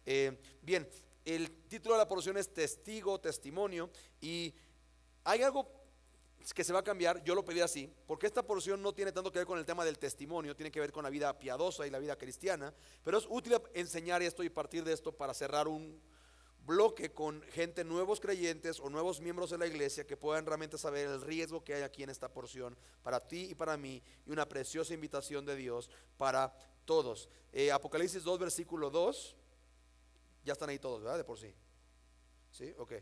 Bien, el título de la porción es testigo, testimonio, y hay algo que se va a cambiar. Yo lo pedí así, porque esta porción no tiene tanto que ver con el tema del testimonio, tiene que ver con la vida piadosa y la vida cristiana, pero es útil enseñar esto y partir de esto para cerrar un bloque con gente, nuevos creyentes o nuevos miembros de la iglesia, que puedan realmente saber el riesgo que hay aquí en esta porción para ti y para mí, y una preciosa invitación de Dios para todos. Apocalipsis 2 versículo 2, ya están ahí todos, ¿verdad? De por sí. ¿Sí? Ok.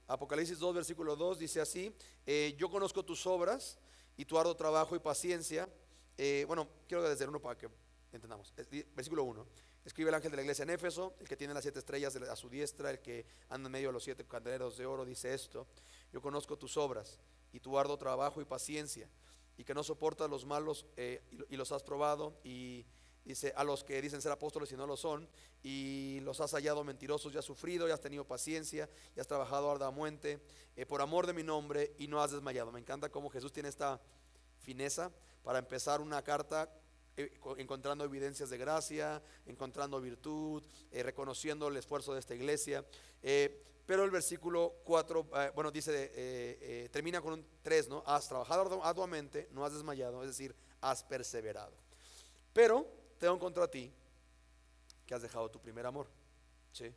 Apocalipsis 2 versículo 2 dice así: yo conozco tus obras y tu arduo trabajo y paciencia. Bueno, quiero desde el 1 para que entendamos. Versículo 1: escribe el ángel de la iglesia en Éfeso, el que tiene las 7 estrellas a su diestra, el que anda en medio de los 7 candeleros de oro, dice esto: yo conozco tus obras y tu arduo trabajo y paciencia, y que no soportas los malos, y los has probado, y dice: a los que dicen ser apóstoles y no lo son, y los has hallado mentirosos, y has sufrido, y has tenido paciencia, y has trabajado arduamente por amor de mi nombre, y no has desmayado. Me encanta cómo Jesús tiene esta fineza para empezar una carta, encontrando evidencias de gracia, encontrando virtud, reconociendo el esfuerzo de esta iglesia. Pero el versículo 4, bueno, dice, termina con un 3, ¿no? Has trabajado arduamente, no has desmayado, es decir, has perseverado. Pero tengo contra ti que has dejado tu primer amor. ¿Sí?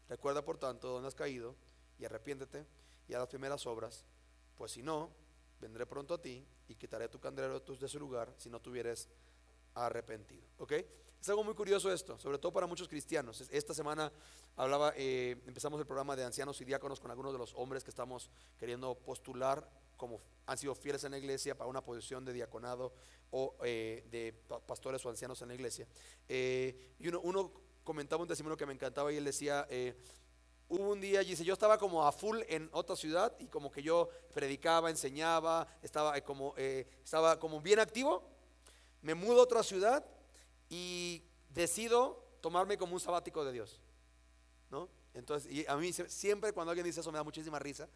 Recuerda por tanto dónde has caído, y arrepiéntete y haz las primeras obras, pues si no, vendré pronto a ti y quitaré tu candelero de su lugar si no te hubieres arrepentido. ¿Ok? Es algo muy curioso esto, sobre todo para muchos cristianos. Esta semana empezamos el programa de ancianos y diáconos con algunos de los hombres que estamos queriendo postular como han sido fieles en la iglesia para una posición de diaconado o de pastores o ancianos en la iglesia. Y uno comentaba un testimonio que me encantaba, y él decía: hubo un día, y dice, yo estaba como a full en otra ciudad, y como que yo predicaba, enseñaba, estaba como bien activo. Me mudo a otra ciudad y decido tomarme como un sabático de Dios, ¿no? Entonces, y a mí siempre cuando alguien dice eso me da muchísima risa,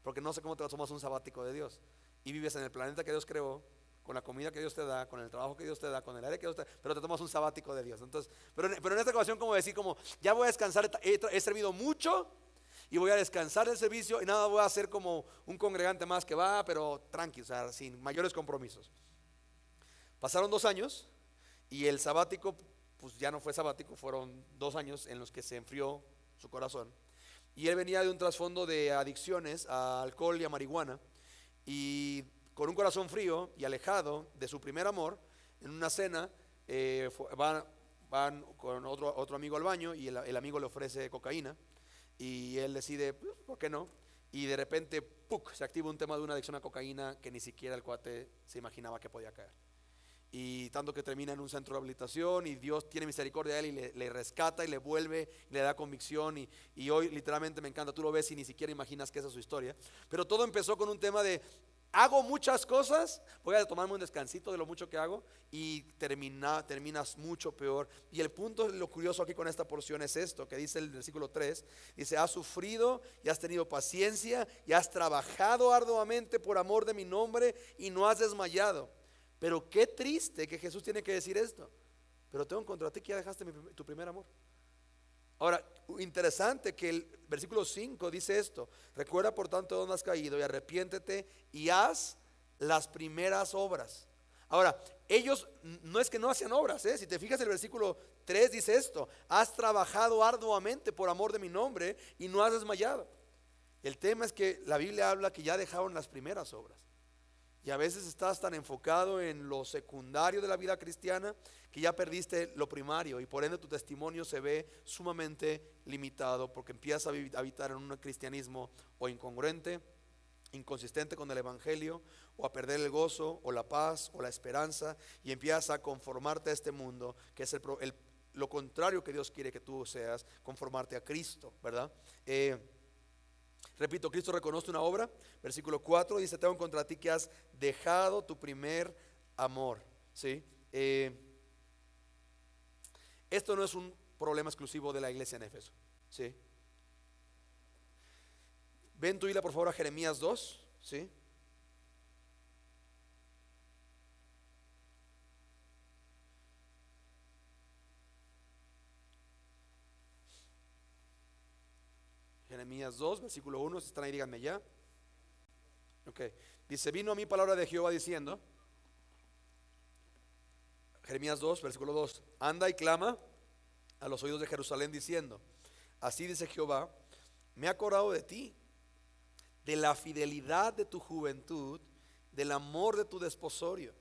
porque no sé cómo te tomas un sabático de Dios y vives en el planeta que Dios creó, con la comida que Dios te da, con el trabajo que Dios te da, con el aire que Dios te da, pero te tomas un sabático de Dios. Entonces, pero en esta ocasión, como decir, como ya voy a descansar, he servido mucho y voy a descansar del servicio, y nada, voy a ser como un congregante más que va, pero tranqui, o sea, sin mayores compromisos. Pasaron 2 años y el sabático pues ya no fue sabático, fueron 2 años en los que se enfrió su corazón. Y él venía de un trasfondo de adicciones a alcohol y a marihuana, y con un corazón frío y alejado de su primer amor. En una cena van con otro amigo al baño, y el amigo le ofrece cocaína, y él decide, pues, ¿por qué no? Y de repente, ¡puc!, se activa un tema de una adicción a cocaína que ni siquiera el cuate se imaginaba que podía caer. Y tanto que termina en un centro de rehabilitación, y Dios tiene misericordia de él y le rescata y le vuelve, le da convicción, y hoy literalmente me encanta, tú lo ves y ni siquiera imaginas que esa es su historia. Pero todo empezó con un tema de: hago muchas cosas, voy a tomarme un descansito de lo mucho que hago, y terminas mucho peor. Y el punto, lo curioso aquí con esta porción es esto, que dice el versículo 3, dice: has sufrido y has tenido paciencia y has trabajado arduamente por amor de mi nombre y no has desmayado. Pero qué triste que Jesús tiene que decir esto: pero tengo contra ti que ya dejaste tu primer amor. Ahora, interesante que el versículo 5 dice esto: recuerda por tanto dónde has caído y arrepiéntete y haz las primeras obras. Ahora, ellos no es que no hacían obras, si te fijas, el versículo 3 dice esto: has trabajado arduamente por amor de mi nombre y no has desmayado. El tema es que la Biblia habla que ya dejaron las primeras obras. Y a veces estás tan enfocado en lo secundario de la vida cristiana que ya perdiste lo primario, y por ende tu testimonio se ve sumamente limitado, porque empiezas a habitar en un cristianismo o incongruente, inconsistente con el evangelio, o a perder el gozo o la paz o la esperanza, y empiezas a conformarte a este mundo, que es lo contrario que Dios quiere que tú seas: conformarte a Cristo, ¿verdad? Repito, Cristo reconoce una obra. Versículo 4 dice: tengo contra ti que has dejado tu primer amor. ¿Sí? Esto no es un problema exclusivo de la iglesia en Éfeso. ¿Sí? Ven tu Biblia por favor a Jeremías 2. ¿Sí? Jeremías 2, versículo 1. Si están ahí, díganme ya. Ok. Dice: vino a mí palabra de Jehová diciendo, Jeremías 2, versículo 2: anda y clama a los oídos de Jerusalén diciendo, así dice Jehová, me he acordado de ti, de la fidelidad de tu juventud, del amor de tu desposorio,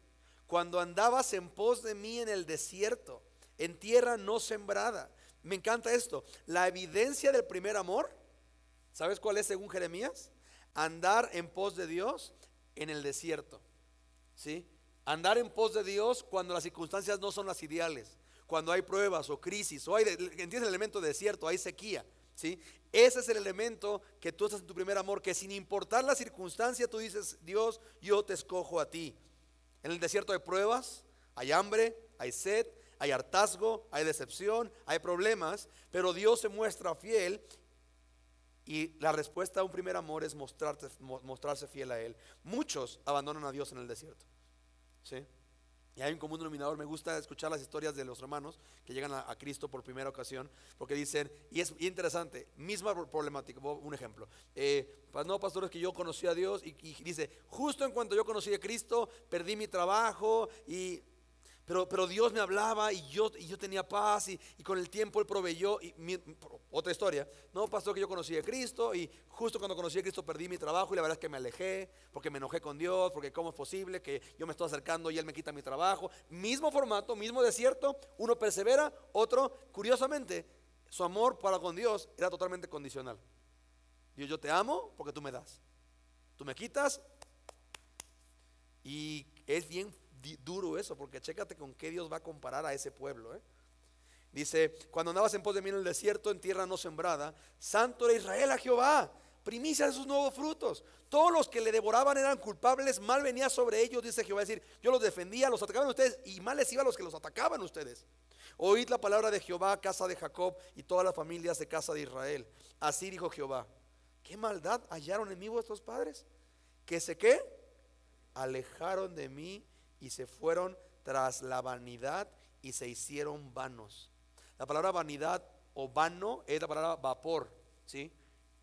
cuando andabas en pos de mí en el desierto, en tierra no sembrada. Me encanta esto, la evidencia del primer amor, ¿sabes cuál es según Jeremías? Andar en pos de Dios en el desierto, ¿sí? Andar en pos de Dios cuando las circunstancias no son las ideales, cuando hay pruebas o crisis, o hay, ¿entiendes el elemento de desierto? Hay sequía, ¿sí? Ese es el elemento que tú estás en tu primer amor, que sin importar la circunstancia tú dices, Dios, yo te escojo a ti. En el desierto hay pruebas, hay hambre, hay sed, hay hartazgo, hay decepción, hay problemas, pero Dios se muestra fiel. Y la respuesta a un primer amor es mostrarse fiel a Él. Muchos abandonan a Dios en el desierto, ¿sí? Y hay un común denominador. Me gusta escuchar las historias de los hermanos que llegan a Cristo por primera ocasión, porque dicen, y es interesante, misma problemática. Un ejemplo, no, pastor, es que yo conocí a Dios y dice, justo en cuanto yo conocí a Cristo, perdí mi trabajo pero Dios me hablaba y yo tenía paz y con el tiempo Él proveyó. Otra historia, no, pastor, que yo conocí a Cristo y justo cuando conocí a Cristo perdí mi trabajo y la verdad es que me alejé porque me enojé con Dios, porque cómo es posible que yo me estoy acercando y Él me quita mi trabajo. Mismo formato, mismo desierto, uno persevera, otro, curiosamente, su amor para con Dios era totalmente condicional. Dios, yo te amo porque tú me das, tú me quitas. Y es bien duro eso, porque chécate con qué Dios va a comparar a ese pueblo, ¿eh? Dice, cuando andabas en pos de mí en el desierto, en tierra no sembrada, santo era Israel a Jehová, primicia de sus nuevos frutos. Todos los que le devoraban eran culpables, mal venía sobre ellos, dice Jehová. Es decir, yo los defendía, los atacaban ustedes, y mal les iba a los que los atacaban ustedes. Oíd la palabra de Jehová, casa de Jacob, y todas las familias de casa de Israel. Así dijo Jehová, ¿qué maldad hallaron en mí vuestros padres? ¿Que se qué? Alejaron de mí y se fueron tras la vanidad y se hicieron vanos. La palabra vanidad o vano es la palabra vapor, ¿sí?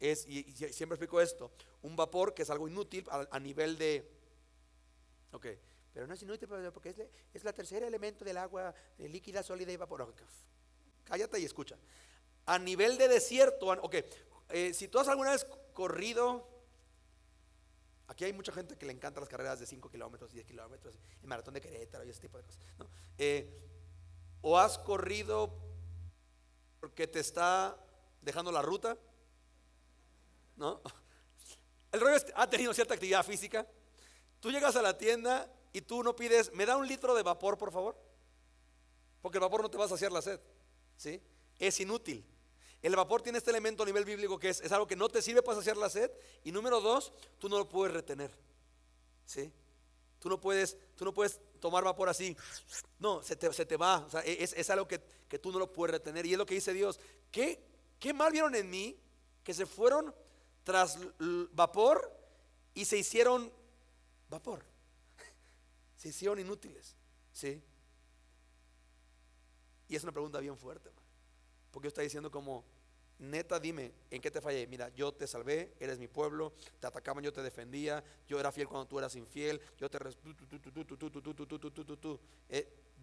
Y siempre explico esto, un vapor que es algo inútil a nivel de, ok, pero no es inútil porque es la tercera elemento del agua, de líquida, sólida y vapor. Okay, cállate y escucha. A nivel de desierto, ok, si tú has alguna vez corrido, aquí hay mucha gente que le encantan las carreras de 5 kilómetros, 10 kilómetros, el maratón de Querétaro y ese tipo de cosas, ¿no? O has corrido porque te está dejando la ruta, ¿no? El rollo ha tenido cierta actividad física. Tú llegas a la tienda y tú no pides, me da un litro de vapor por favor, porque el vapor no te va a saciar la sed, ¿sí? Es inútil. El vapor tiene este elemento a nivel bíblico que es algo que no te sirve para saciar la sed. Y número dos, tú no lo puedes retener, ¿sí? Tú no puedes tomar vapor así. No, se te va. O sea, es algo que tú no lo puedes retener. Y es lo que dice Dios. ¿Qué mal vieron en mí? Que se fueron tras vapor y se hicieron vapor. Se hicieron inútiles, ¿sí? Y es una pregunta bien fuerte, man, porque Dios está diciendo como, neta, dime, ¿en qué te fallé? Mira, yo te salvé, eres mi pueblo, te atacaban, yo te defendía, yo era fiel cuando tú eras infiel, yo te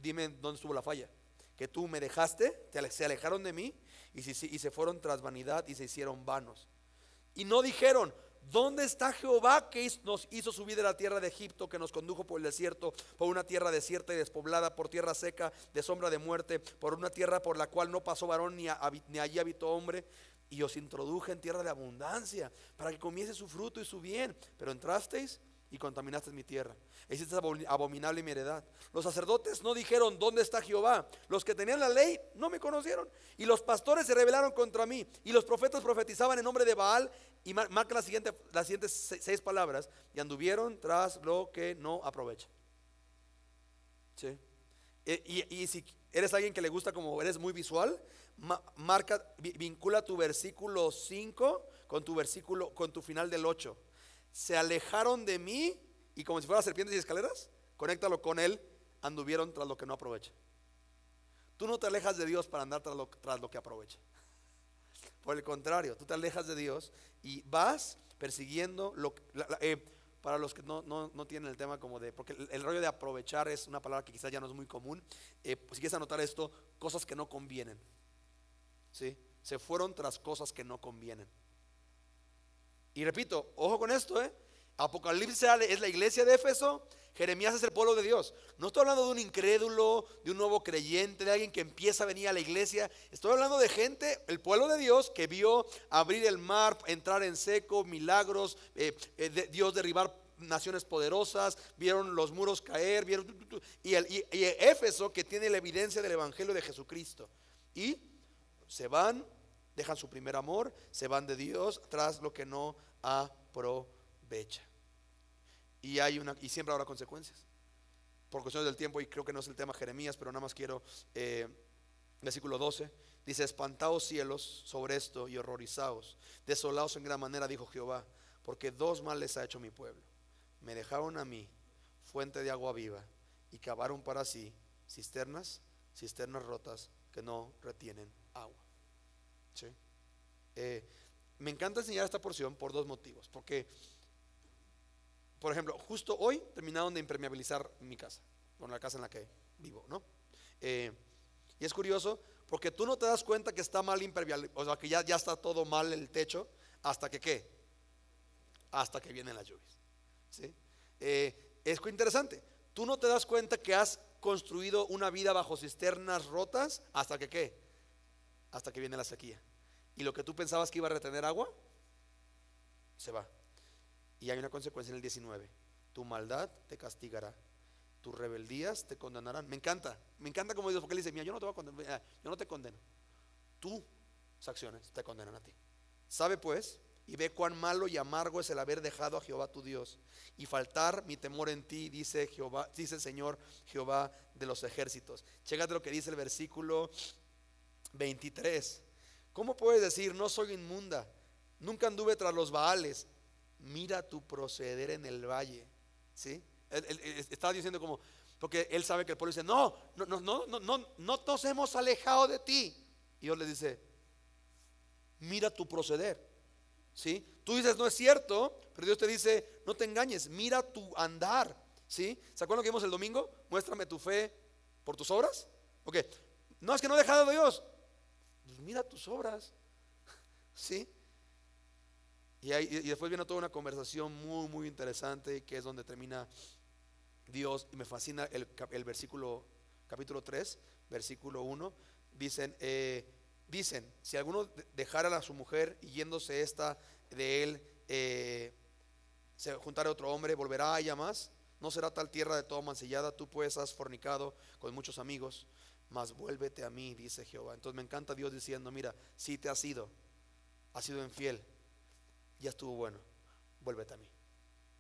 dime dónde estuvo la falla. Que tú me dejaste, se alejaron de mí y se fueron tras vanidad y se hicieron vanos. Y no dijeron, ¿dónde está Jehová que nos hizo subir de la tierra de Egipto, que nos condujo por el desierto, por una tierra desierta y despoblada, por tierra seca, de sombra de muerte, por una tierra por la cual no pasó varón ni allí habitó hombre? Y os introduje en tierra de abundancia, para que comiese su fruto y su bien. Pero entrasteis y contaminasteis mi tierra, hiciste abominable mi heredad. Los sacerdotes no dijeron, ¿dónde está Jehová? Los que tenían la ley no me conocieron, y los pastores se rebelaron contra mí, y los profetas profetizaban en nombre de Baal. Y marca las siguientes 6 palabras: y anduvieron tras lo que no aprovecha, ¿sí? Y si eres alguien que le gusta, como eres muy visual, vincula tu versículo 5 con tu final del 8. Se alejaron de mí, y como si fueran serpientes y escaleras, conéctalo con él, anduvieron tras lo que no aprovecha. Tú no te alejas de Dios para andar tras lo que aprovecha. Por el contrario, tú te alejas de Dios y vas persiguiendo para los que no tienen el tema como de, porque el rollo de aprovechar es una palabra que quizás ya no es muy común. Pues si quieres anotar esto, cosas que no convienen, ¿sí? Se fueron tras cosas que no convienen. Y repito, ojo con esto, Apocalipsis es la iglesia de Éfeso, Jeremías es el pueblo de Dios. No estoy hablando de un incrédulo, de un nuevo creyente, de alguien que empieza a venir a la iglesia. Estoy hablando de gente, el pueblo de Dios, que vio abrir el mar, entrar en seco, milagros, Dios derribar naciones poderosas, vieron los muros caer, y Éfeso, que tiene la evidencia del evangelio de Jesucristo. Y se van, dejan su primer amor, se van de Dios tras lo que no aprovecha. Y siempre habrá consecuencias. Por cuestiones del tiempo, y creo que no es el tema Jeremías, pero nada más quiero, versículo 12, dice: espantaos cielos sobre esto y horrorizaos, desolaos en gran manera, dijo Jehová, porque dos males ha hecho mi pueblo. Me dejaron a mí fuente de agua viva, y cavaron para sí cisternas rotas que no retienen agua. ¿Sí? Me encanta enseñar esta porción por dos motivos. Porque, por ejemplo, justo hoy terminaron de impermeabilizar mi casa, la casa en la que vivo, ¿no? Y es curioso porque tú no te das cuenta que está mal impermeabilizado, o sea, que ya está todo mal el techo, hasta que ¿qué? Hasta que vienen las lluvias, ¿sí? Es interesante. Tú no te das cuenta que has construido una vida bajo cisternas rotas hasta que ¿qué? Hasta que viene la sequía. Y lo que tú pensabas que iba a retener agua, se va. Y hay una consecuencia en el 19: tu maldad te castigará, tus rebeldías te condenarán. Me encanta como Dios, porque él dice: mira, yo no te voy a condenar, yo no te condeno, tus acciones te condenan a ti. Sabe pues y ve cuán malo y amargo es el haber dejado a Jehová tu Dios y faltar mi temor en ti, dice Jehová, dice el Señor Jehová de los ejércitos. Chécate lo que dice el versículo 23. ¿Cómo puedes decir no soy inmunda? Nunca anduve tras los Baales. Mira tu proceder en el valle. ¿Sí? Él está diciendo como, porque él sabe que el pueblo dice: no nos hemos alejado de ti. Y Dios le dice: mira tu proceder. ¿Sí? Tú dices no es cierto, pero Dios te dice: no te engañes, mira tu andar. ¿Sí? ¿Se acuerdan lo que vimos el domingo? Muéstrame tu fe por tus obras. Ok, no es que no he dejado a Dios, pues mira tus obras. ¿Sí? Y después viene toda una conversación muy, muy interesante, que es donde termina Dios. Y me fascina el versículo, capítulo 3, versículo 1. Dicen, si alguno dejara a su mujer y yéndose esta de él, se juntara a otro hombre, volverá a ella más. No será tal tierra de todo mancillada. Tú pues has fornicado con muchos amigos, mas vuélvete a mí, dice Jehová. Entonces me encanta Dios diciendo: mira, si te has sido infiel, ya estuvo bueno, vuélvete a mí.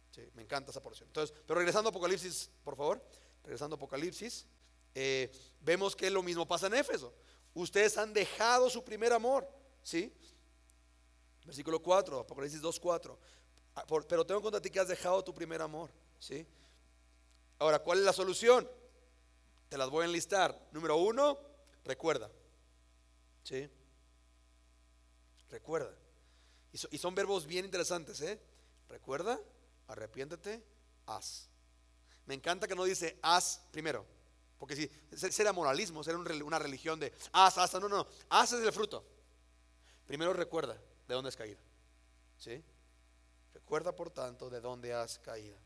¿Sí? Me encanta esa porción. Entonces, pero regresando a Apocalipsis, por favor, regresando a Apocalipsis, vemos que lo mismo pasa en Éfeso. Ustedes han dejado su primer amor, ¿sí? Versículo 4, Apocalipsis 2:4. Pero tengo contra ti que has dejado tu primer amor, ¿sí? Ahora, ¿cuál es la solución? Te las voy a enlistar. Número 1, recuerda, ¿sí? Recuerda. Y son verbos bien interesantes, recuerda, arrepiéntete, haz. Me encanta que no dice haz primero, porque si será moralismo, será una religión de haz, no, haz es el fruto. Primero recuerda de dónde has caído, ¿sí? Recuerda por tanto de dónde has caído,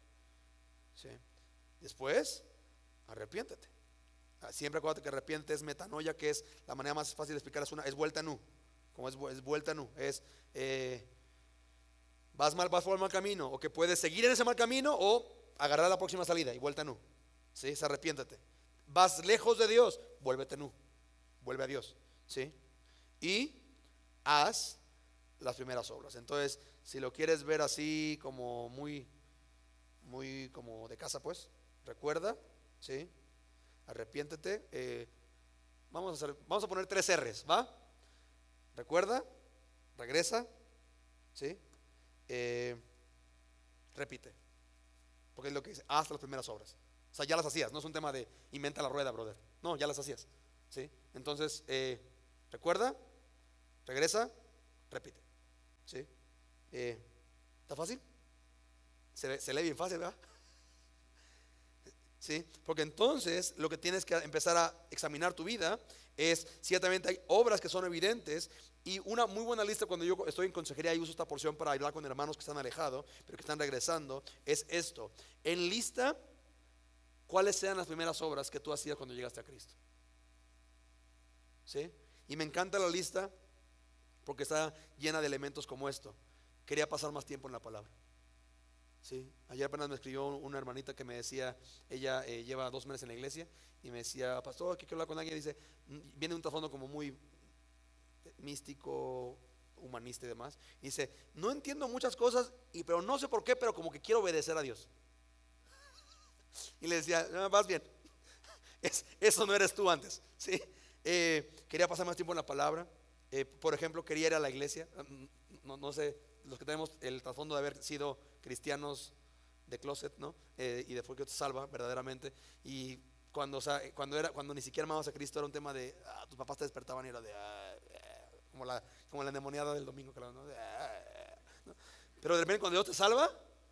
¿sí? Después, arrepiéntete. Siempre acuérdate que arrepiéntete es metanoia, que es la manera más fácil de explicar, es vuelta nu. Como es vuelta nu, vas por el mal camino, o que puedes seguir en ese mal camino o agarrar la próxima salida y vuelta nu. ¿Sí? Arrepiéntate. Vas lejos de Dios, vuélvete nu, vuelve a Dios, ¿sí? Y haz las primeras obras. Entonces, si lo quieres ver así como muy como de casa, pues recuerda, ¿sí? Arrepiéntete. Vamos a poner 3 R's, ¿va? Recuerda, regresa, ¿sí? Repite, porque es lo que dice: haz las primeras obras. O sea, ya las hacías, no es un tema de inventa la rueda, brother. No, ya las hacías, ¿sí? Entonces, recuerda, regresa repite. ¿Sí? ¿Está fácil? Se lee bien fácil, ¿verdad? ¿Sí? Porque entonces lo que tienes que empezar a examinar tu vida es, ciertamente hay obras que son evidentes. Y una muy buena lista, cuando yo estoy en consejería y uso esta porción para hablar con hermanos que están alejados pero que están regresando, es esto: enlista cuáles sean las primeras obras que tú hacías cuando llegaste a Cristo. ¿Sí? Y me encanta la lista porque está llena de elementos como esto. Quería pasar más tiempo en la palabra. Sí, ayer apenas me escribió una hermanita que me decía, ella lleva 2 meses en la iglesia y me decía, pastor, que quiero hablar con alguien. Dice, viene de un trasfondo como muy místico, humanista y demás. Y dice, no entiendo muchas cosas, pero no sé por qué, pero como que quiero obedecer a Dios. Y le decía, no, vas bien, eso no eres tú antes. ¿Sí? Quería pasar más tiempo en la palabra. Por ejemplo, quería ir a la iglesia. No sé, los que tenemos el trasfondo de haber sido cristianos de closet, ¿no? Y de porque te salva verdaderamente. Y cuando ni siquiera amabas a Cristo, era un tema de tus papás te despertaban y era de como la endemoniada del domingo, claro, ¿no? ¿No? Pero de repente cuando Dios te salva,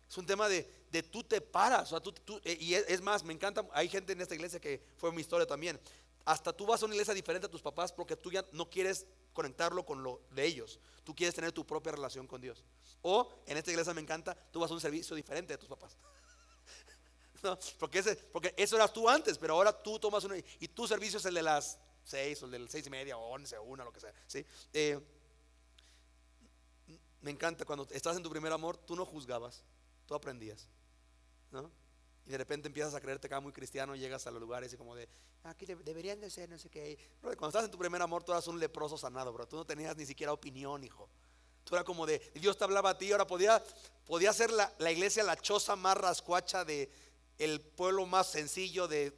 es un tema de tú te paras. O sea, y es más, me encanta. Hay gente en esta iglesia que fue mi historia también. Hasta tú vas a una iglesia diferente a tus papás porque tú ya no quieres conectarlo con lo de ellos. Tú quieres tener tu propia relación con Dios. O en esta iglesia me encanta, tú vas a un servicio diferente de tus papás. No, porque eso eras tú antes, pero ahora tú tomas uno y tu servicio es el de las 6 o el de las 6:30 o 11 o 1, lo que sea. ¿Sí? Me encanta cuando estás en tu primer amor, tú no juzgabas, tú aprendías, ¿no? Y de repente empiezas a creerte acá muy cristiano, llegas a los lugares y como de aquí deberían de ser, no sé qué. Bro, cuando estás en tu primer amor, tú eras un leproso sanado, bro. Tú no tenías ni siquiera opinión, hijo. Tú eras como de Dios te hablaba a ti. Ahora podía ser la iglesia la choza más rascuacha de el pueblo más sencillo del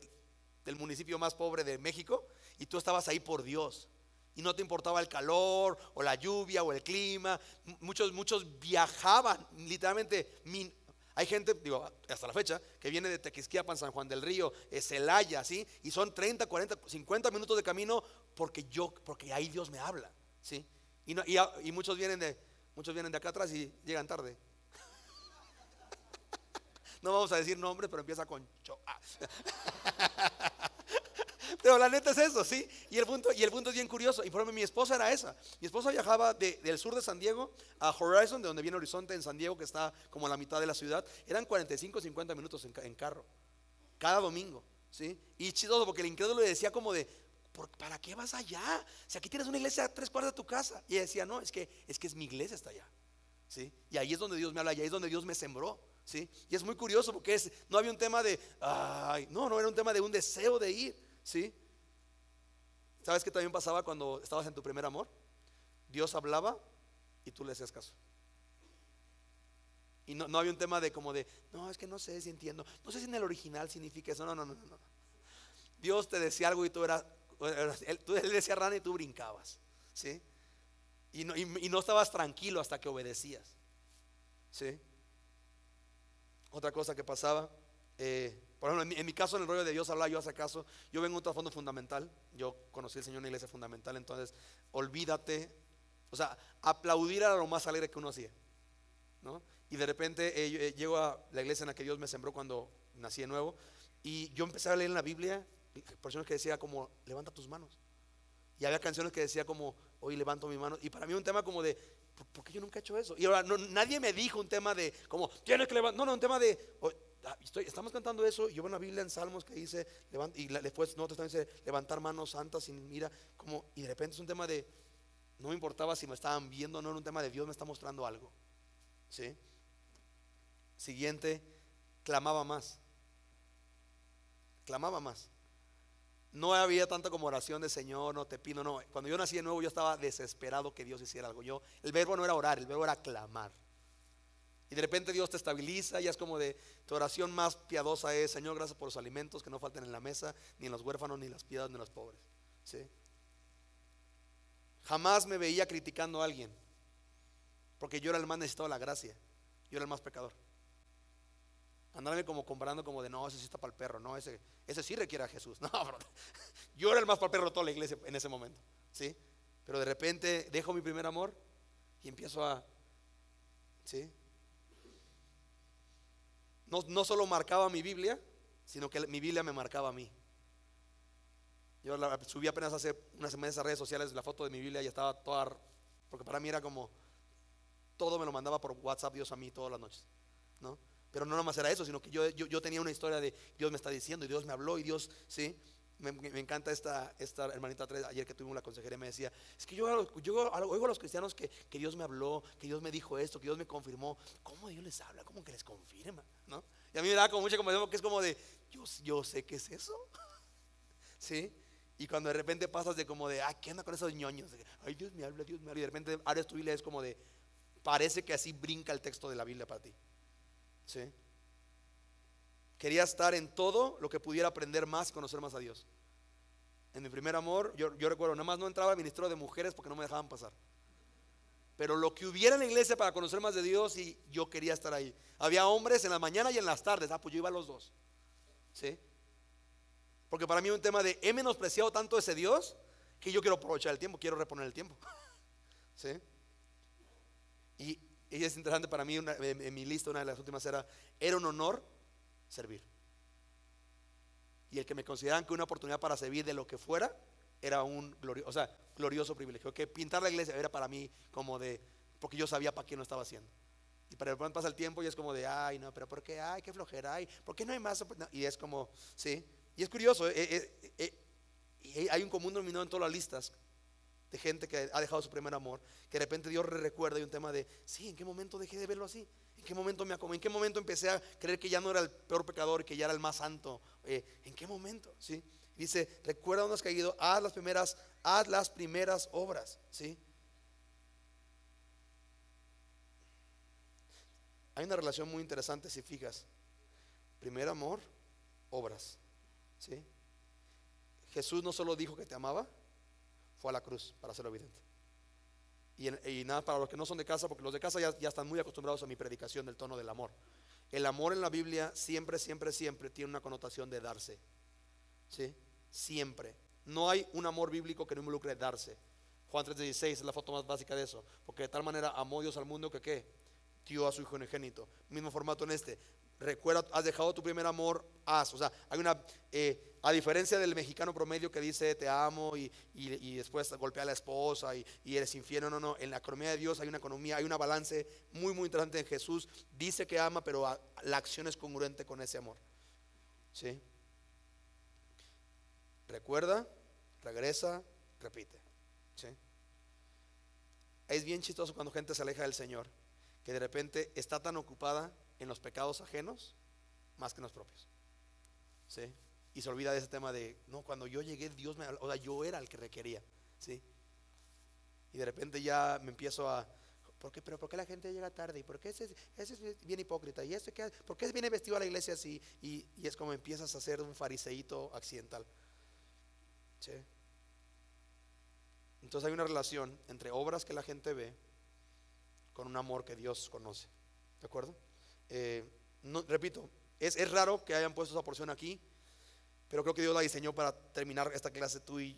municipio más pobre de México, y tú estabas ahí por Dios. Y no te importaba el calor o la lluvia o el clima. Muchos viajaban, literalmente. Hay gente, digo, hasta la fecha, que viene de Tequisquiapan, San Juan del Río, Celaya, ¿sí? Y son 30, 40, 50 minutos de camino porque ahí Dios me habla, ¿sí? Y muchos vienen de acá atrás y llegan tarde. No vamos a decir nombres, pero empieza con Pero la neta es eso, ¿sí? Y el punto es bien curioso. Y por ejemplo, mi esposa era esa. Mi esposa viajaba del sur de San Diego a Horizon, de donde viene Horizonte en San Diego, que está como a la mitad de la ciudad. Eran 45, 50 minutos en carro, cada domingo, ¿sí? Y chistoso porque el incrédulo le decía como de, ¿para qué vas allá? Si aquí tienes una iglesia a 3 cuadras de tu casa. Y ella decía, no, es que es mi iglesia está allá, ¿sí? Y ahí es donde Dios me habla, y ahí es donde Dios me sembró, ¿sí? Y es muy curioso porque no había un tema de, no era un tema de un deseo de ir, ¿sí? ¿Sabes qué también pasaba cuando estabas en tu primer amor? Dios hablaba y tú le hacías caso. Y no había un tema de como de, no, es que no sé si entiendo, no sé si en el original significa eso. No. Dios te decía algo y él decía rana y tú brincabas, ¿sí? Y no estabas tranquilo hasta que obedecías, ¿sí? Otra cosa que pasaba, por ejemplo, en mi caso, en el rollo de Dios hablar, yo hacía caso. Yo vengo de un trasfondo fundamental. Yo conocí al Señor en una iglesia fundamental. Entonces, olvídate. O sea, aplaudir era lo más alegre que uno hacía, ¿no? Y de repente llego a la iglesia en la que Dios me sembró cuando nací de nuevo. Y yo empecé a leer en la Biblia porciones que decía como, levanta tus manos. Y había canciones que decía como, hoy levanto mi mano. Y para mí un tema como de, ¿por qué yo nunca he hecho eso? Y ahora nadie me dijo un tema de como, tienes que levantar. No, un tema de, estamos cantando eso. Y yo veo una Biblia en Salmos que dice, y después no también dice, levantar manos santas sin mira. Y de repente es un tema de, no me importaba si me estaban viendo, no era un tema de Dios me está mostrando algo, ¿sí? Siguiente, clamaba más. No había tanta como oración de Señor, no te pido, no. Cuando yo nací de nuevo yo estaba desesperado que Dios hiciera algo. El verbo no era orar, el verbo era clamar. Y de repente Dios te estabiliza y es como de, tu oración más piadosa es, Señor, gracias por los alimentos que no falten en la mesa, ni en los huérfanos, ni en las piedras, ni en los pobres, ¿sí? Jamás me veía criticando a alguien, porque yo era el más necesitado de la gracia. Yo era el más pecador. Andarme como comparando como de, no, ese sí está para el perro, no, ese sí requiere a Jesús. No, bro. Yo era el más para el perro de toda la iglesia en ese momento, ¿sí? Pero de repente dejo mi primer amor y empiezo a, ¿sí? No solo marcaba mi Biblia, sino que mi Biblia me marcaba a mí. Yo subí apenas hace unas semanas a redes sociales la foto de mi Biblia y estaba toda, porque para mí era como, todo me lo mandaba por WhatsApp Dios a mí todas las noches, ¿no? Pero no nomás era eso, sino que yo tenía una historia de Dios me está diciendo y Dios me habló y Dios, ¿sí? Me encanta esta hermanita ayer que tuvimos la consejería, me decía, es que yo oigo a los cristianos que Dios me habló, que Dios me dijo esto, que Dios me confirmó. ¿Cómo Dios les habla? ¿Cómo que les confirma? ¿No? Y a mí me da como mucha conversación porque es como de, yo sé qué es eso. ¿Sí? Y cuando de repente pasas de como de, ¿qué anda con esos ñoños? Ay, Dios me habla, y de repente abres tu Biblia, es como de, parece que así brinca el texto de la Biblia para ti. ¿Sí? Quería estar en todo lo que pudiera aprender más y conocer más a Dios. En mi primer amor, yo recuerdo, nada más no entraba al ministerio de mujeres porque no me dejaban pasar. Pero lo que hubiera en la iglesia para conocer más de Dios, y yo quería estar ahí. Había hombres en la mañana y en las tardes, pues yo iba a los dos. ¿Sí? Porque para mí un tema de, he menospreciado tanto ese Dios que yo quiero aprovechar el tiempo, quiero reponer el tiempo. ¿Sí? Y es interesante para mí, en mi lista una de las últimas era un honor servir. Y el que me consideraban que una oportunidad para servir de lo que fuera era un glorioso privilegio. Que pintar la iglesia era para mí como de, porque yo sabía para qué no estaba haciendo. Y para el pasa el tiempo y es como de, ay no, pero ¿por qué? Ay, qué flojera, ay, ¿por qué no hay más? No, y es como, sí. Y es curioso, y hay un común denominador en todas las listas de gente que ha dejado su primer amor, que de repente Dios recuerda, y un tema de, sí, ¿en qué momento dejé de verlo así? ¿En qué momento empecé a creer que ya no era el peor pecador y que ya era el más santo? ¿En qué momento? ¿Sí? Dice, recuerda dónde has caído, haz las primeras obras. ¿Sí? Hay una relación muy interesante si fijas. Primer amor, obras. ¿Sí? Jesús no solo dijo que te amaba, fue a la cruz para hacerlo evidente. Y nada, para los que no son de casa, porque los de casa ya están muy acostumbrados a mi predicación del tono del amor. El amor en la Biblia siempre tiene una connotación de darse. ¿Sí? Siempre. No hay un amor bíblico que no involucre darse. Juan 3:16 es la foto más básica de eso. Porque de tal manera amó Dios al mundo que ¿qué? Dio a su Hijo unigénito. Mismo formato en este. Recuerda, has dejado tu primer amor, haz. O sea, hay una, a diferencia del mexicano promedio que dice te amo y después golpea a la esposa y eres infiel. No, en la economía de Dios hay una economía, hay una balance muy interesante en Jesús. Dice que ama, pero la acción es congruente con ese amor. ¿Sí? Recuerda, regresa, repite. ¿Sí? Es bien chistoso cuando gente se aleja del Señor, que de repente está tan ocupada en los pecados ajenos más que en los propios. ¿Sí? Y se olvida de ese tema de, no, cuando yo llegué Dios o sea, yo era el que requería. ¿Sí? Y de repente ya me empiezo a, pero ¿por qué la gente llega tarde? ¿Y por qué ese es bien hipócrita? ¿Y por qué viene vestido a la iglesia así? Y es como empiezas a ser un fariseíto accidental. ¿Sí? Entonces hay una relación entre obras que la gente ve con un amor que Dios conoce. ¿De acuerdo? No, repito, es raro que hayan puesto esa porción aquí, pero creo que Dios la diseñó para terminar esta clase tú y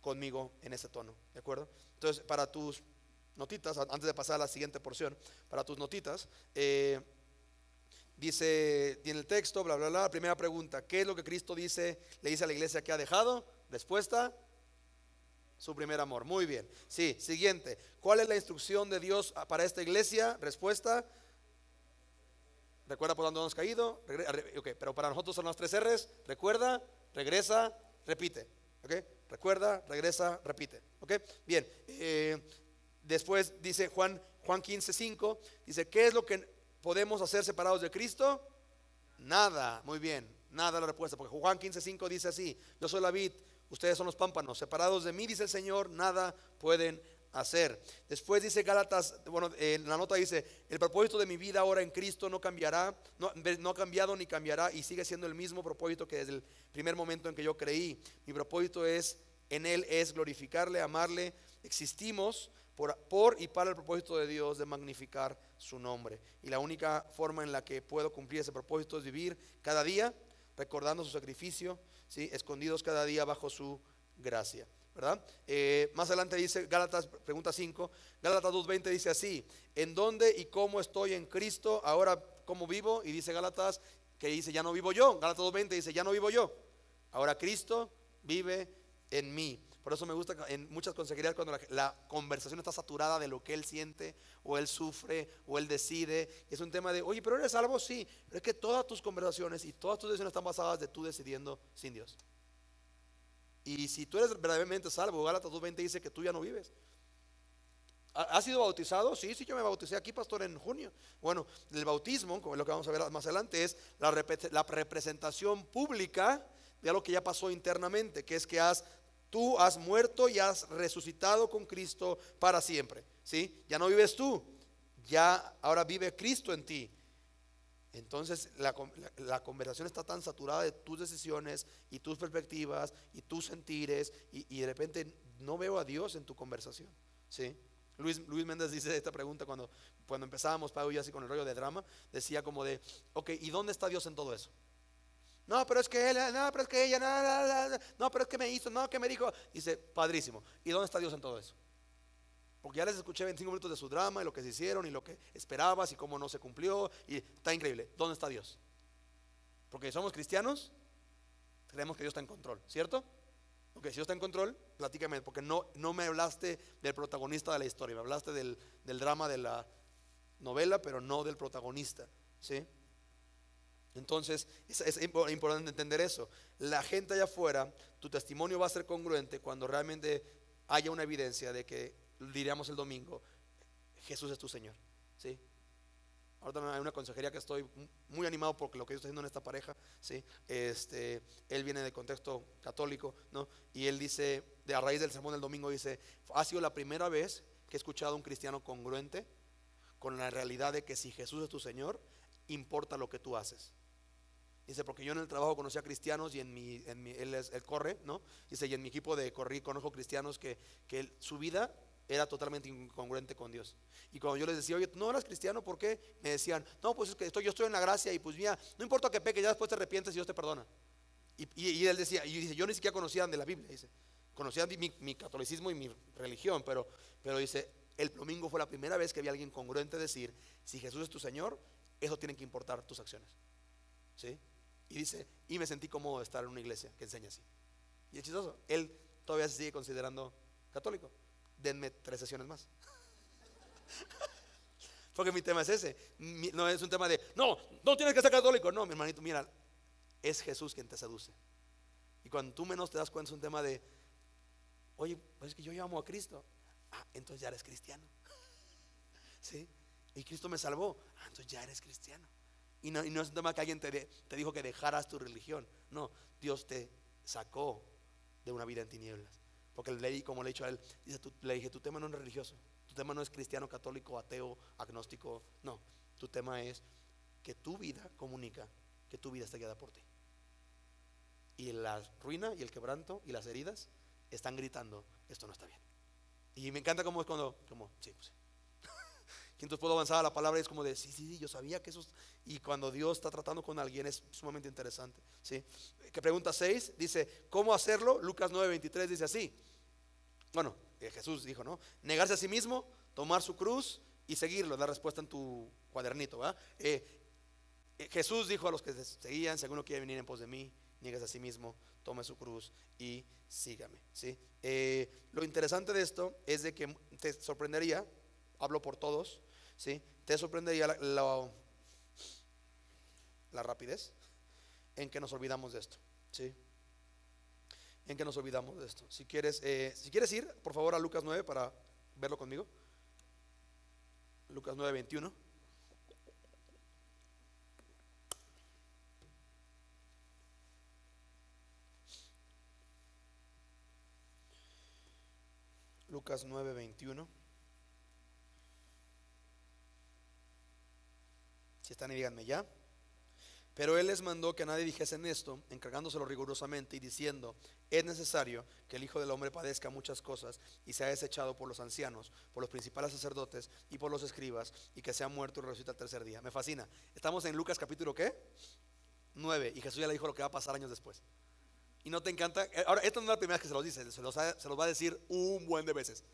conmigo en ese tono. ¿De acuerdo? Entonces, para tus notitas, antes de pasar a la siguiente porción, para tus notitas, dice en el texto, bla, bla, bla, primera pregunta, ¿qué es lo que Cristo le dice a la iglesia que ha dejado? Respuesta, su primer amor. Muy bien. Sí, siguiente, ¿cuál es la instrucción de Dios para esta iglesia? Respuesta, recuerda por dónde hemos caído. Okay, pero para nosotros son las 3 R's. Recuerda, regresa, repite. Okay, recuerda, regresa, repite. Okay, bien. Después dice Juan 15:5, dice, ¿qué es lo que podemos hacer separados de Cristo? Nada. Muy bien, nada la respuesta, porque Juan 15:5 dice así, yo soy la vid, ustedes son los pámpanos, separados de mí, dice el Señor, nada pueden hacer. Después dice Gálatas, en la nota dice, el propósito de mi vida ahora en Cristo no cambiará, no ha cambiado ni cambiará, y sigue siendo el mismo propósito que desde el primer momento en que yo creí. Mi propósito en Él es glorificarle, amarle. Existimos por y para el propósito de Dios de magnificar su nombre, y la única forma en la que puedo cumplir ese propósito es vivir cada día recordando su sacrificio, ¿sí? Escondidos cada día bajo su gracia. ¿verdad? Más adelante dice Gálatas, pregunta 5, Gálatas 2:20 dice así: ¿en dónde y cómo estoy en Cristo? Ahora, ¿cómo vivo? Y dice Gálatas que dice, ya no vivo yo. Gálatas 2:20 dice, ya no vivo yo, ahora Cristo vive en mí. Por eso me gusta en muchas consejerías cuando la conversación está saturada de lo que él siente, o él sufre, o él decide. Y es un tema de, oye, pero eres salvo, sí, pero es que todas tus conversaciones y todas tus decisiones están basadas de tú decidiendo sin Dios. Y si tú eres verdaderamente salvo, Gálatas 2:20 dice que tú ya no vives. ¿Has sido bautizado? Sí, yo me bauticé aquí, pastor, en junio. Bueno, el bautismo, como es lo que vamos a ver más adelante, es la representación pública de algo que ya pasó internamente, que es que tú has muerto y has resucitado con Cristo para siempre, ¿sí? Ya no vives tú, ya ahora vive Cristo en ti. Entonces la conversación está tan saturada de tus decisiones y tus perspectivas y tus sentires, y de repente no veo a Dios en tu conversación, ¿sí? Luis Méndez dice esta pregunta cuando empezábamos, Pablo y yo, así con el rollo de drama, decía como de, ok, ¿y dónde está Dios en todo eso? No, pero es que él, no, pero es que ella, no, pero es que me hizo, no, que me dijo. Dice, padrísimo, ¿y dónde está Dios en todo eso? Porque ya les escuché 25 minutos de su drama y lo que se hicieron y lo que esperabas y cómo no se cumplió, y está increíble. ¿Dónde está Dios? Porque somos cristianos, creemos que Dios está en control, ¿cierto? Ok, si Dios está en control, platícame, porque no me hablaste del protagonista de la historia, me hablaste del drama de la novela, pero no del protagonista, ¿sí? Entonces es importante entender eso. La gente allá afuera, tu testimonio va a ser congruente cuando realmente haya una evidencia de que, diríamos el domingo, Jesús es tu Señor, ¿sí? Ahora hay una consejería que estoy muy animado por lo que yo estoy haciendo en esta pareja, ¿sí? Él viene del contexto católico, ¿no? Y él dice, a raíz del sermón del domingo, dice, ha sido la primera vez que he escuchado a un cristiano congruente con la realidad de que si Jesús es tu Señor, importa lo que tú haces. Dice, porque yo en el trabajo conocí a cristianos y él corre, ¿no? Dice, y en mi equipo de correr conozco cristianos que su vida era totalmente incongruente con Dios. Y cuando yo les decía, oye, ¿no eras cristiano? ¿Por qué? Me decían, no, pues es que yo estoy en la gracia y pues mira, no importa que peque, ya después te arrepientes y Dios te perdona. Y él decía, y dice, yo ni siquiera conocía de la Biblia, dice, conocía mi catolicismo y mi religión, pero dice, el domingo fue la primera vez que vi a alguien congruente decir, si Jesús es tu Señor, eso tiene que importar tus acciones, ¿sí? Y dice, y me sentí cómodo de estar en una iglesia que enseña así. Y es chistoso, él todavía se sigue considerando católico. Denme 3 sesiones más. Porque mi tema es ese. No es un tema de, no tienes que ser católico. No, mi hermanito, mira, es Jesús quien te seduce. Y cuando tú menos te das cuenta es un tema de, oye, pues es que yo amo a Cristo. Entonces ya eres cristiano. ¿Sí? Y Cristo me salvó. Entonces ya eres cristiano. Y no es un tema que alguien te dijo que dejaras tu religión. No, Dios te sacó de una vida en tinieblas. Porque leí, como le he dicho a él, le dije, tu tema no es religioso, tu tema no es cristiano, católico, ateo, agnóstico. No, tu tema es que tu vida comunica que tu vida está guiada por ti. Y la ruina y el quebranto y las heridas están gritando, esto no está bien. Y me encanta cómo es sí, pues sí. Y entonces puedo avanzar a la palabra y es como de, sí, yo sabía que eso. Y cuando Dios está tratando con alguien es sumamente interesante, ¿sí? Que pregunta 6 dice, ¿cómo hacerlo? Lucas 9:23 dice así. Bueno, Jesús dijo, ¿no? Negarse a sí mismo, tomar su cruz y seguirlo. La respuesta en tu cuadernito, ¿verdad? Jesús dijo a los que seguían, si alguno quiere venir en pos de mí, nieguese a sí mismo, tome su cruz y sígame, ¿sí? Lo interesante de esto es de que te sorprendería, hablo por todos, ¿sí? Te sorprendería la rapidez en que nos olvidamos de esto, ¿sí? En que nos olvidamos de esto. Si quieres ir, por favor, a Lucas 9 para verlo conmigo. Lucas 9:21. Lucas 9:21. Si están ahí, díganme ya. Pero él les mandó que a nadie dijesen esto, encargándoselo rigurosamente y diciendo, es necesario que el Hijo del Hombre padezca muchas cosas y sea desechado por los ancianos, por los principales sacerdotes y por los escribas, y que sea muerto y resucite al tercer día. Me fascina. Estamos en Lucas capítulo ¿qué? 9, y Jesús ya le dijo lo que va a pasar años después. Y no te encanta. Ahora, esta no es la primera vez que se los dice, se los va a decir un buen de veces.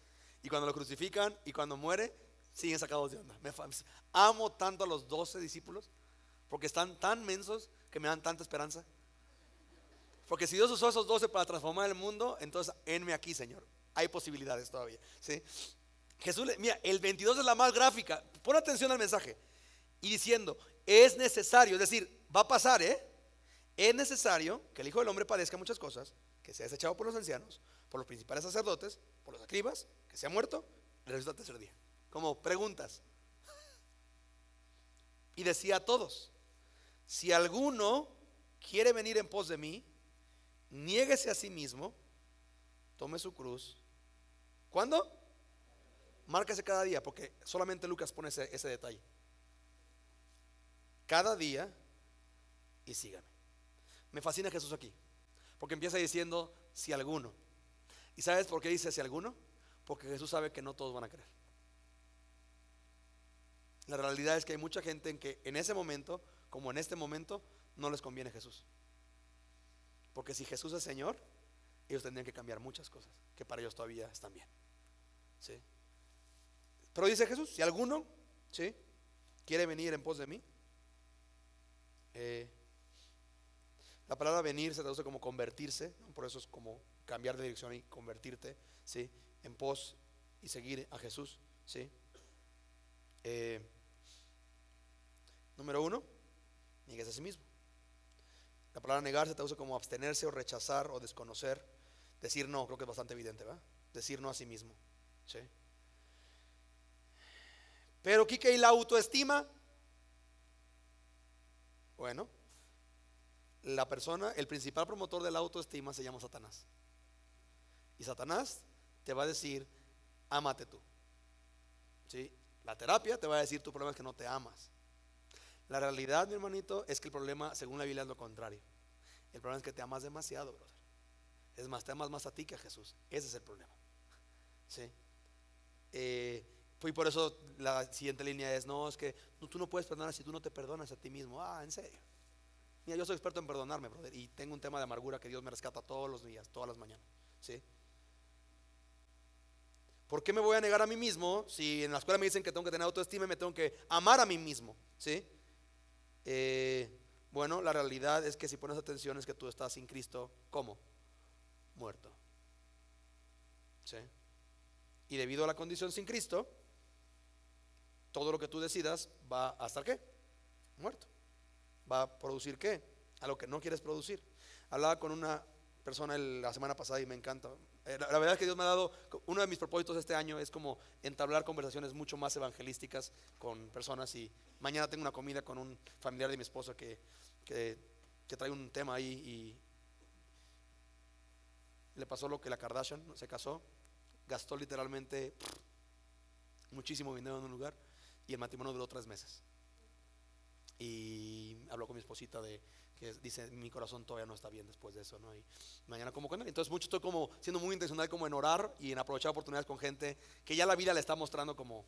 Y cuando lo crucifican y cuando muere, siguen sacados de onda. Amo tanto a los 12 discípulos porque están tan mensos que me dan tanta esperanza. Porque si Dios usó a esos 12 para transformar el mundo, entonces henme aquí, Señor. Hay posibilidades todavía, ¿sí? Jesús, mira, el 22 es la más gráfica. Pon atención al mensaje. Y diciendo, es necesario, es decir, va a pasar, es necesario que el Hijo del Hombre padezca muchas cosas, que sea desechado por los ancianos, por los principales sacerdotes, por los escribas, que sea muerto y resucita al tercer día. Como preguntas. Y decía a todos, si alguno quiere venir en pos de mí, niéguese a sí mismo, tome su cruz. ¿Cuándo? Márquese cada día, porque solamente Lucas pone ese detalle. Cada día y sígame. Me fascina Jesús aquí, porque empieza diciendo si alguno. ¿Y sabes por qué dice si alguno? Porque Jesús sabe que no todos van a creer. La realidad es que hay mucha gente en que en ese momento, como en este momento, no les conviene Jesús. Porque si Jesús es Señor, ellos tendrían que cambiar muchas cosas que para ellos todavía están bien, ¿sí? Pero dice Jesús, si alguno, ¿sí?, quiere venir en pos de mí. La palabra venir se traduce como convertirse, ¿no? Por eso es como cambiar de dirección y convertirte, ¿sí?, en pos y seguir a Jesús, ¿sí? Número 1, nieguese a sí mismo. La palabra negar se traduce como abstenerse o rechazar o desconocer. Decir no, creo que es bastante evidente, ¿verdad? Decir no a sí mismo, ¿sí? Pero Kike, ¿y la autoestima? Bueno, la persona, el principal promotor de la autoestima se llama Satanás. Y Satanás te va a decir, ámate tú, ¿sí? La terapia te va a decir, tu problema es que no te amas. La realidad, mi hermanito, es que el problema, según la Biblia, es lo contrario. El problema es que te amas demasiado, brother. Es más, te amas más a ti que a Jesús. Ese es el problema, ¿sí? Y por eso la siguiente línea es, no, es que tú no puedes perdonar si tú no te perdonas a ti mismo. Ah, en serio. Mira, yo soy experto en perdonarme, brother, y tengo un tema de amargura que Dios me rescata todos los días, todas las mañanas, ¿sí? ¿Por qué me voy a negar a mí mismo si en la escuela me dicen que tengo que tener autoestima y me tengo que amar a mí mismo, ¿sí? Bueno, la realidad es que si pones atención es que tú estás sin Cristo, ¿cómo? Muerto, ¿sí? Y debido a la condición sin Cristo, todo lo que tú decidas va a estar ¿qué? Muerto. ¿Va a producir qué? A lo que no quieres producir. Hablaba con una persona la semana pasada y me encanta. La verdad es que Dios me ha dado, uno de mis propósitos este año es como entablar conversaciones mucho más evangelísticas con personas. Y mañana tengo una comida con un familiar de mi esposa que trae un tema ahí y le pasó lo que la Kardashian, se casó, gastó literalmente muchísimo dinero en un lugar y el matrimonio duró 3 meses. Y habló con mi esposita de que dice, mi corazón todavía no está bien después de eso, ¿no? Y mañana como con él. Entonces mucho estoy como siendo muy intencional como en orar y en aprovechar oportunidades con gente que ya la vida le está mostrando como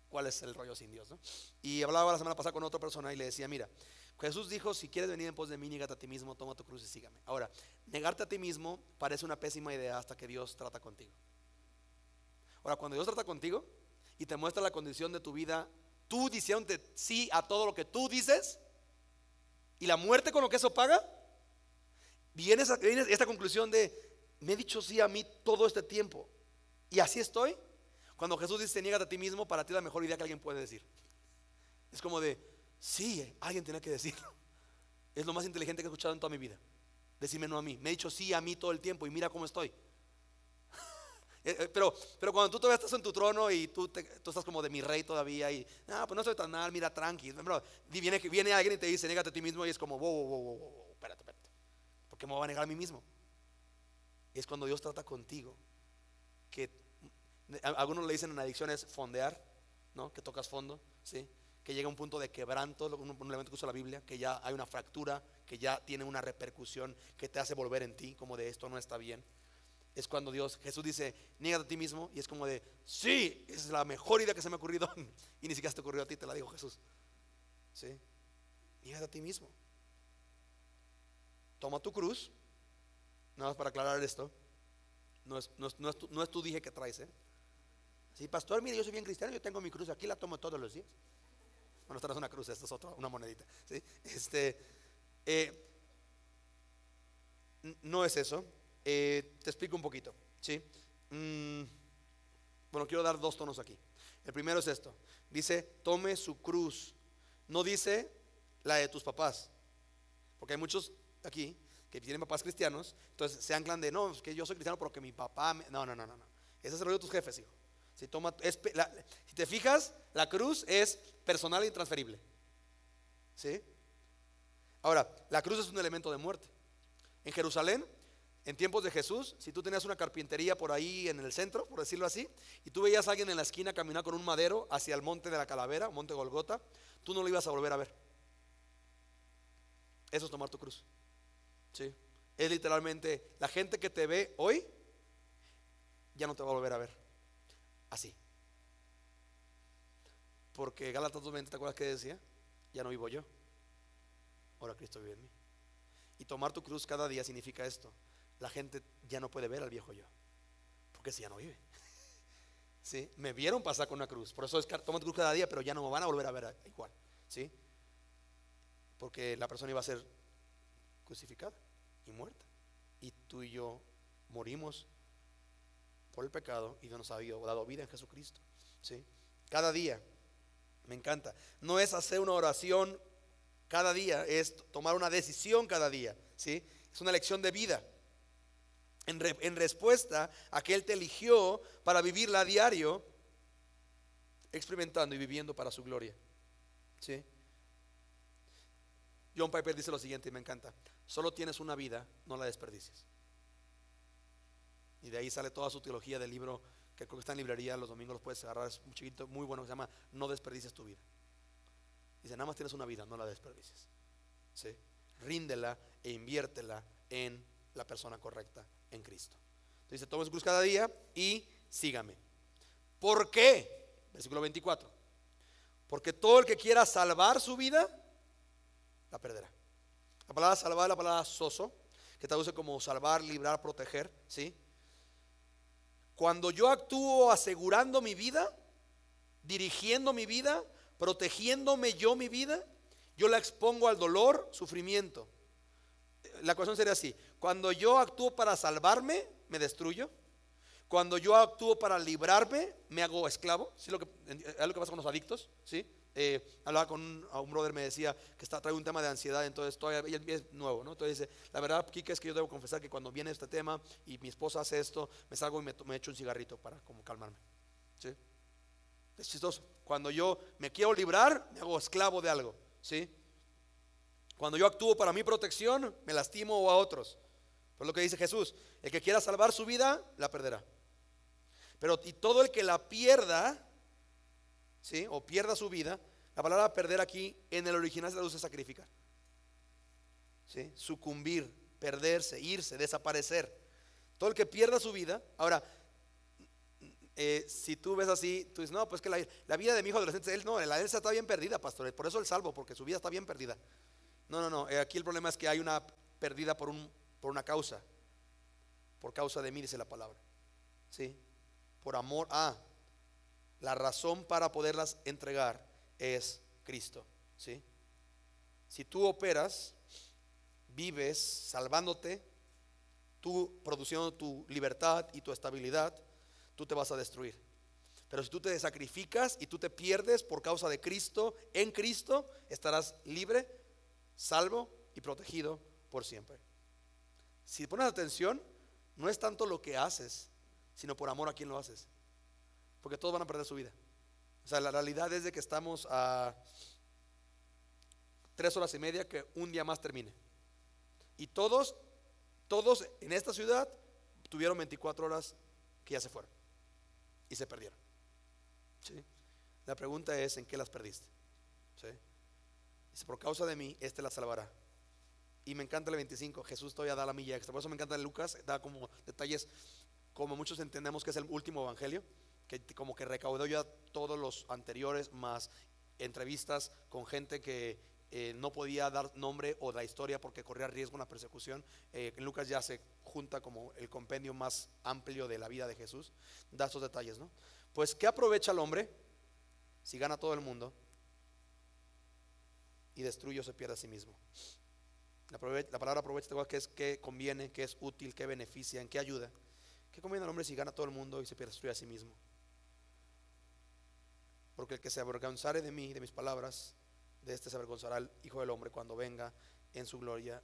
cuál es el rollo sin Dios, ¿no? Y hablaba la semana pasada con otra persona y le decía, mira, Jesús dijo, si quieres venir en pos de mí, niégate a ti mismo, toma tu cruz y sígame. Ahora, negarte a ti mismo parece una pésima idea hasta que Dios trata contigo. Ahora, cuando Dios trata contigo y te muestra la condición de tu vida, tú diciéndote sí a todo lo que tú dices y la muerte con lo que eso paga, viene esta conclusión de, me he dicho sí a mí todo este tiempo y así estoy. Cuando Jesús dice niégate a ti mismo, para ti es la mejor idea que alguien puede decir. Es como de, sí, alguien tiene que decirlo. Es lo más inteligente que he escuchado en toda mi vida. Decirme no a mí. Me he dicho sí a mí todo el tiempo y mira cómo estoy. Pero cuando tú todavía estás en tu trono y tú estás como de mi rey todavía y pues no estoy tan mal, mira, tranqui. Viene alguien y te dice niégate a ti mismo y es como wow, espérate. ¿Por qué me voy a negar a mí mismo? Y es cuando Dios trata contigo, que algunos le dicen en adicciones fondear, ¿no? Que tocas fondo, ¿sí? Que llega un punto de quebranto, un elemento que usa la Biblia, que ya hay una fractura, que ya tiene una repercusión que te hace volver en ti, como de esto no está bien. Es cuando Jesús dice, niégate a ti mismo, y es como de, sí, esa es la mejor idea que se me ha ocurrido, y ni siquiera se te ocurrió a ti, te la dijo Jesús, ¿sí? Niégate a ti mismo, toma tu cruz Nada más para aclarar esto. No es tu dije que traes, ¿eh? Sí, pastor, mire, yo soy bien cristiano, yo tengo mi cruz aquí, la tomo todos los días. Bueno, esta no es una cruz, esta es otra, una monedita, ¿sí? No es eso. Te explico un poquito, ¿sí? Bueno, quiero dar dos tonos aquí. El primero es esto. Dice, tome su cruz. No dice la de tus papás. Porque hay muchos aquí que tienen papás cristianos, entonces se anclan de, no, es que yo soy cristiano porque mi papá No. Ese es el rollo de tus jefes, hijo. Si te fijas, la cruz es personal e intransferible, ¿sí? Ahora, la cruz es un elemento de muerte. En Jerusalén, en tiempos de Jesús, si tú tenías una carpintería por ahí en el centro, por decirlo así, y tú veías a alguien en la esquina caminar con un madero hacia el monte de la calavera, monte Golgota, tú no lo ibas a volver a ver. Eso es tomar tu cruz, ¿sí? Es literalmente, la gente que te ve hoy ya no te va a volver a ver así. Porque Gálatas 2:20, ¿te acuerdas que decía? Ya no vivo yo, ahora Cristo vive en mí. Y tomar tu cruz cada día significa esto: la gente ya no puede ver al viejo yo, porque si ya no vive. ¿Sí? Me vieron pasar con una cruz, por eso es que toma tu cruz cada día, pero ya no me van a volver a ver igual, ¿sí? Porque la persona iba a ser crucificada y muerta, y tú y yo morimos por el pecado y Dios nos ha dado vida en Jesucristo, ¿sí? Cada día, me encanta. No es hacer una oración cada día, es tomar una decisión cada día, ¿sí? Es una elección de vida en respuesta a que Él te eligió para vivirla a diario, experimentando y viviendo para su gloria, ¿sí? John Piper dice lo siguiente y me encanta: solo tienes una vida, no la desperdicies. Y de ahí sale toda su teología del libro, que creo que está en librería, los domingos los puedes agarrar, es un chiquito, muy bueno, que se llama No desperdicies tu vida. Dice, nada más tienes una vida, no la desperdicies, ¿sí? Ríndela e inviértela en la persona correcta, en Cristo. Entonces dice, tome su cruz cada día y sígame. ¿Por qué? Versículo 24. Porque todo el que quiera salvar su vida, la perderá. La palabra salvar es la palabra sozo, que traduce como salvar, librar, proteger, ¿sí? Cuando yo actúo asegurando mi vida, dirigiendo mi vida, protegiéndome yo mi vida, yo la expongo al dolor, sufrimiento. La cuestión sería así: cuando yo actúo para salvarme, me destruyo. Cuando yo actúo para librarme, me hago esclavo. ¿Sí? Es lo que pasa con los adictos, ¿sí? Hablaba con un brother, me decía que trae un tema de ansiedad, entonces todavía es nuevo, ¿no? Entonces dice, la verdad, Kike, es que yo debo confesar que cuando viene este tema y mi esposa hace esto, me salgo y me echo un cigarrito para como calmarme, ¿sí? Es chistoso. Cuando yo me quiero librar, me hago esclavo de algo, ¿sí? Cuando yo actúo para mi protección, me lastimo o a otros. Por lo que dice Jesús, el que quiera salvar su vida, la perderá. Pero y todo el que la pierda, ¿sí? O pierda su vida. La palabra perder aquí en el original se traduce sacrificar, ¿sí? Sucumbir, perderse, irse, desaparecer. Todo el que pierda su vida. Ahora, si tú ves así, tú dices, no, pues que la vida de mi hijo adolescente, él no, la de él está bien perdida, pastor, por eso el salvo, porque su vida está bien perdida. No, aquí el problema es que hay una perdida por una causa, por causa de mí, dice la palabra, ¿sí? Por amor a, la razón para poderlas entregar es Cristo, ¿sí? Si tú operas, vives salvándote, tú produciendo tu libertad y tu estabilidad, tú te vas a destruir. Pero si tú te sacrificas y tú te pierdes por causa de Cristo, en Cristo estarás libre, salvo y protegido por siempre. Si pones atención, no es tanto lo que haces, sino por amor a quien lo haces, porque todos van a perder su vida. O sea, la realidad es de que estamos a 3 horas y media que un día más termine, y todos en esta ciudad tuvieron 24 horas que ya se fueron y se perdieron, ¿sí? La pregunta es, ¿en qué las perdiste? ¿Sí? Dice, por causa de mí, este la salvará. Y me encanta el 25, Jesús todavía da la milla extra. Por eso me encanta el Lucas, da como detalles, como muchos entendemos que es el último evangelio, que como que recaudó ya todos los anteriores, más entrevistas con gente que no podía dar nombre o la historia porque corría riesgo una persecución. En Lucas ya se junta como el compendio más amplio de la vida de Jesús, da estos detalles, ¿no? Pues, ¿qué aprovecha el hombre si gana todo el mundo y destruye o se pierde a sí mismo? La palabra aprovecha, que es que conviene, que es útil, que beneficia, en qué ayuda. ¿Qué conviene al hombre si gana todo el mundo y se pierde, destruye a sí mismo? Porque el que se avergonzare de mí, de mis palabras, de este se avergonzará el Hijo del Hombre cuando venga en su gloria,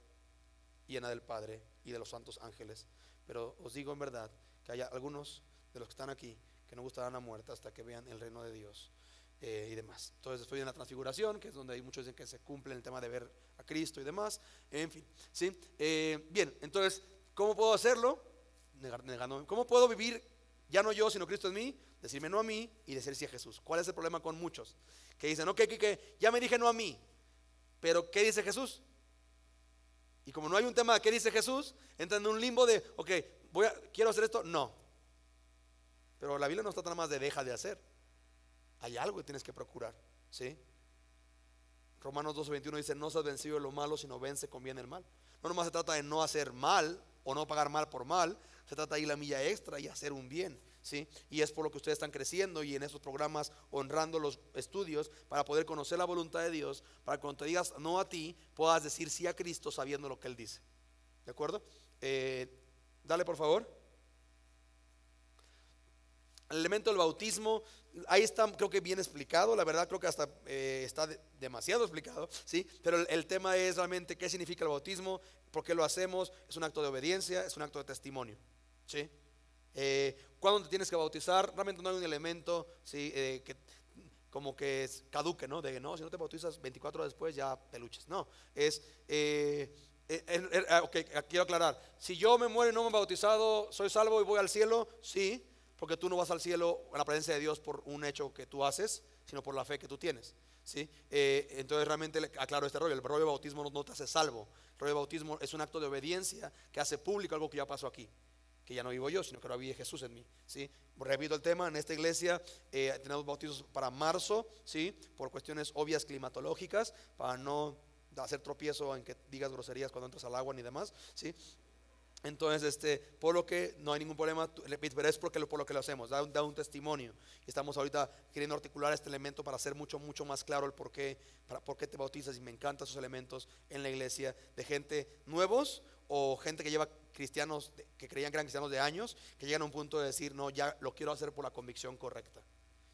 llena del Padre y de los santos ángeles. Pero os digo en verdad que hay algunos de los que están aquí que no gustarán la muerte hasta que vean el reino de Dios y demás. Entonces estoy en la transfiguración, que es donde hay muchos dicen que se cumple el tema de ver a Cristo y demás. En fin, ¿sí? Bien, entonces, ¿cómo puedo hacerlo? Negándome. ¿Cómo puedo vivir ya no yo, sino Cristo en mí? Decirme no a mí y decir sí a Jesús. ¿Cuál es el problema con muchos? Que dicen, ok, ya me dije no a mí, pero ¿qué dice Jesús? Y como no hay un tema de qué dice Jesús, entran en un limbo de, ok, quiero hacer esto, no. Pero la Biblia no está nada más de deja de hacer. Hay algo que tienes que procurar, ¿sí? Romanos 12:21 dice, no seas vencido de lo malo, sino vence con bien el mal. No nomás se trata de no hacer mal o no pagar mal por mal, se trata de ir la milla extra y hacer un bien, ¿sí? Y es por lo que ustedes están creciendo y en estos programas honrando los estudios para poder conocer la voluntad de Dios, para que cuando te digas no a ti, puedas decir sí a Cristo sabiendo lo que Él dice. ¿De acuerdo? Dale por favor. El elemento del bautismo, ahí está, creo que bien explicado, la verdad creo que hasta está demasiado explicado, ¿sí? Pero el tema es realmente qué significa el bautismo, por qué lo hacemos, es un acto de obediencia, es un acto de testimonio, ¿sí? ¿Cuándo te tienes que bautizar? Realmente no hay un elemento, ¿sí? Que como que es caduque, ¿no? De no, si no te bautizas 24 horas después ya peluches, no, es... ok, quiero aclarar, si yo me muero y no me he bautizado, ¿soy salvo y voy al cielo? Sí, porque tú no vas al cielo en la presencia de Dios por un hecho que tú haces, sino por la fe que tú tienes, ¿sí? Entonces realmente aclaro este rollo. El rollo de bautismo no te hace salvo. El rollo de bautismo es un acto de obediencia que hace público algo que ya pasó aquí, que ya no vivo yo, sino que ahora vive Jesús en mí, ¿sí? Repito el tema, en esta iglesia tenemos bautizos para marzo, ¿sí? Por cuestiones obvias climatológicas, para no hacer tropiezo en que digas groserías cuando entras al agua ni demás, ¿sí? Entonces, por lo que no hay ningún problema, pero es por lo que lo hacemos, da un testimonio. Y estamos ahorita queriendo articular este elemento para hacer mucho más claro el por qué te bautizas. Y me encantan esos elementos en la iglesia de gente nuevos o gente que lleva cristianos, que creían que eran cristianos de años, que llegan a un punto de decir, no, ya lo quiero hacer por la convicción correcta.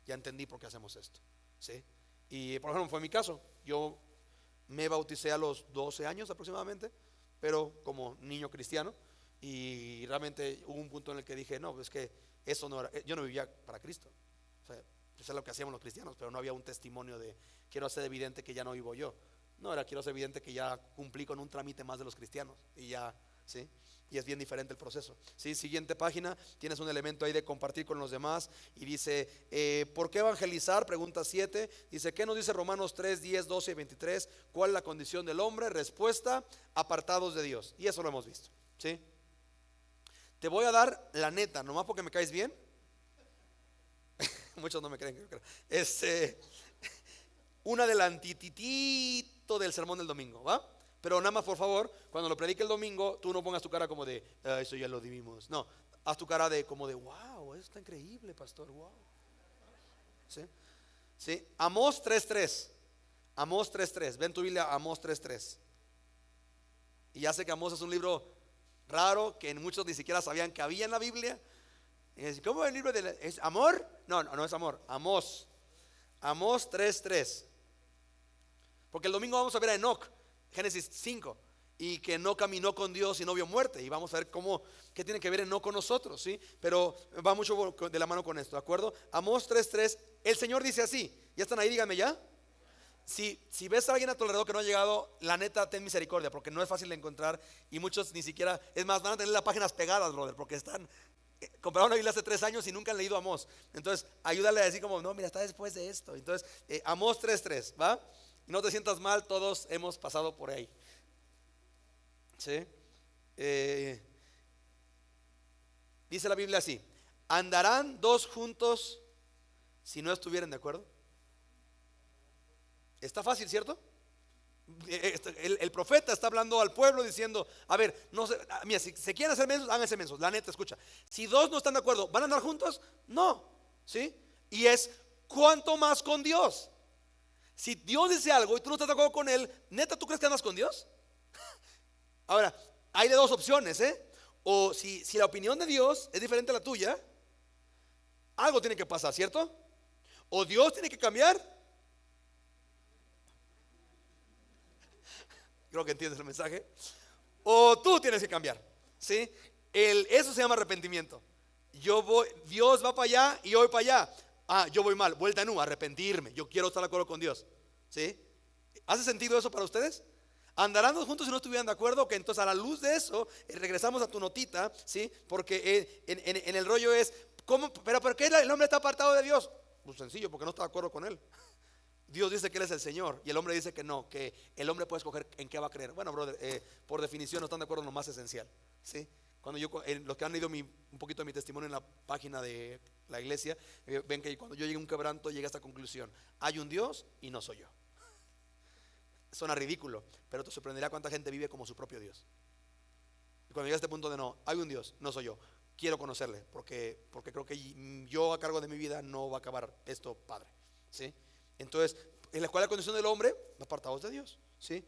Ya entendí por qué hacemos esto, ¿sí? Y por ejemplo, fue mi caso. Yo me bauticé a los 12 años aproximadamente, pero como niño cristiano. Y realmente hubo un punto en el que dije, no, pues que eso no era, yo no vivía para Cristo. O sea, eso es lo que hacíamos los cristianos, pero no había un testimonio de quiero hacer evidente que ya no vivo yo. No, era quiero hacer evidente que ya cumplí con un trámite más de los cristianos. Y ya, ¿sí? Y es bien diferente el proceso, ¿sí? Siguiente página, tienes un elemento ahí de compartir con los demás. Y dice, ¿por qué evangelizar? Pregunta 7. Dice, ¿qué nos dice Romanos 3, 10, 12 y 23? ¿Cuál es la condición del hombre? Respuesta, apartados de Dios. Y eso lo hemos visto, ¿sí? Te voy a dar la neta, nomás porque me caes bien. Muchos no me creen que yo creo. Un adelantitito del sermón del domingo, ¿va? Pero nada más, por favor, cuando lo predique el domingo, tú no pongas tu cara como de, eso ya lo vimos. No, haz tu cara de como de, wow, eso está increíble, pastor, wow. ¿Sí? ¿Sí? Amós 3:3. Amós 3:3. Ven tu Biblia, Amós 3:3. Y ya sé que Amós es un libro raro que muchos ni siquiera sabían que había en la Biblia. ¿Cómo el libro es amor? No es amor, Amós. Amós 3:3. Porque el domingo vamos a ver a Enoc, Génesis 5, y que no caminó con Dios y no vio muerte. Y vamos a ver qué tiene que ver Enoc con nosotros, ¿sí? Pero va mucho de la mano con esto, ¿de acuerdo? Amós 3:3, el Señor dice así. ¿Ya están ahí? Díganme ya. Si ves a alguien a tu alrededor que no ha llegado, la neta, ten misericordia, porque no es fácil de encontrar. Y muchos ni siquiera, es más, van a tener las páginas pegadas, brother, porque compraron la Biblia hace 3 años y nunca han leído Amós. Entonces, ayúdale a decir como, no, mira, está después de esto. Entonces, Amós 3:3, ¿va? No te sientas mal, todos hemos pasado por ahí, ¿sí? Dice la Biblia así: ¿andarán dos juntos si no estuvieran de acuerdo? Está fácil, ¿cierto? El profeta está hablando al pueblo diciendo, a ver, no sé, mira, si se quieren hacer mensos, háganse mensos. La neta, escucha, si dos no están de acuerdo, ¿van a andar juntos? No, ¿sí? Y es, ¿cuánto más con Dios? Si Dios dice algo y tú no estás de acuerdo con él, neta, ¿tú crees que andas con Dios? Ahora, hay de dos opciones, o si la opinión de Dios es diferente a la tuya, algo tiene que pasar, ¿cierto? O Dios tiene que cambiar. Creo que entiendes el mensaje. O tú tienes que cambiar, ¿sí? Eso se llama arrepentimiento. Dios va para allá y yo voy para allá. Yo voy mal, vuelta en U, arrepentirme. Yo quiero estar de acuerdo con Dios, ¿sí? ¿Hace sentido eso para ustedes? ¿Andarán juntos si no estuvieran de acuerdo? Que entonces a la luz de eso regresamos a tu notita, ¿sí? Porque en el rollo es, ¿cómo? ¿Pero por qué el hombre está apartado de Dios? Pues sencillo, porque no está de acuerdo con él. Dios dice que Él es el Señor y el hombre dice que no, que el hombre puede escoger en qué va a creer. Bueno, brother, por definición no están de acuerdo en lo más esencial, ¿sí? Cuando los que han leído un poquito de mi testimonio en la página de la iglesia, ven que cuando yo llegué a un quebranto llegué a esta conclusión: hay un Dios y no soy yo. Suena ridículo, pero te sorprenderá cuánta gente vive como su propio Dios. Y cuando llega a este punto de no, hay un Dios, no soy yo, quiero conocerle, porque creo que yo a cargo de mi vida no va a acabar esto padre, ¿sí? Entonces, en la cual la condición del hombre, apartados de Dios, ¿sí?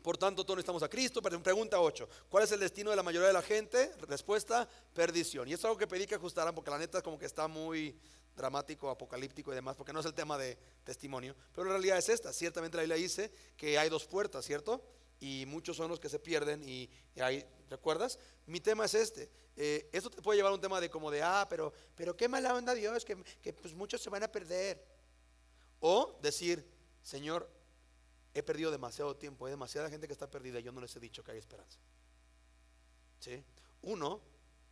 Por tanto, todos necesitamos a Cristo. Pregunta 8: ¿cuál es el destino de la mayoría de la gente? Respuesta: perdición. Y esto es algo que pedí que ajustaran, porque la neta es como que está muy dramático, apocalíptico y demás, porque no es el tema de testimonio, pero la realidad es esta. Ciertamente la Biblia dice que hay dos puertas, ¿cierto? Y muchos son los que se pierden y hay, ¿recuerdas? Mi tema es este. Esto te puede llevar a un tema de como de, pero qué mala onda Dios, que pues muchos se van a perder. O decir, Señor, he perdido demasiado tiempo, hay demasiada gente que está perdida y yo no les he dicho que hay esperanza, ¿sí? Uno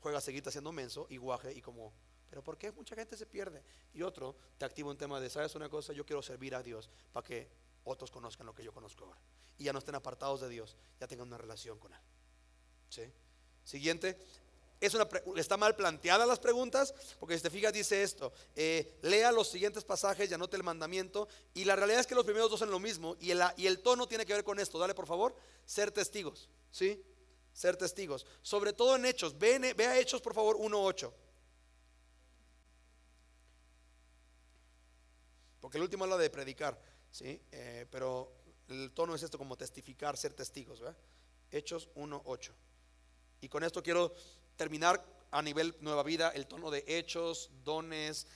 juega a seguirte haciendo menso y guaje y como, pero ¿por qué mucha gente se pierde? Y otro te activa un tema de, ¿sabes una cosa? Yo quiero servir a Dios para que otros conozcan lo que yo conozco ahora y ya no estén apartados de Dios, ya tengan una relación con Él, ¿sí? Siguiente. Está mal planteadas las preguntas, porque si te fijas dice esto, lea los siguientes pasajes y anote el mandamiento. Y la realidad es que los primeros dos son lo mismo, y el tono tiene que ver con esto. Dale por favor, ser testigos, ¿sí? Ser testigos, sobre todo en Hechos. Vea Hechos por favor 1:8, porque el último habla de predicar, ¿sí? Pero el tono es esto, como testificar, ser testigos, ¿verdad? Hechos 1:8. Y con esto quiero terminar a nivel Nueva Vida el tono de hechos, dones,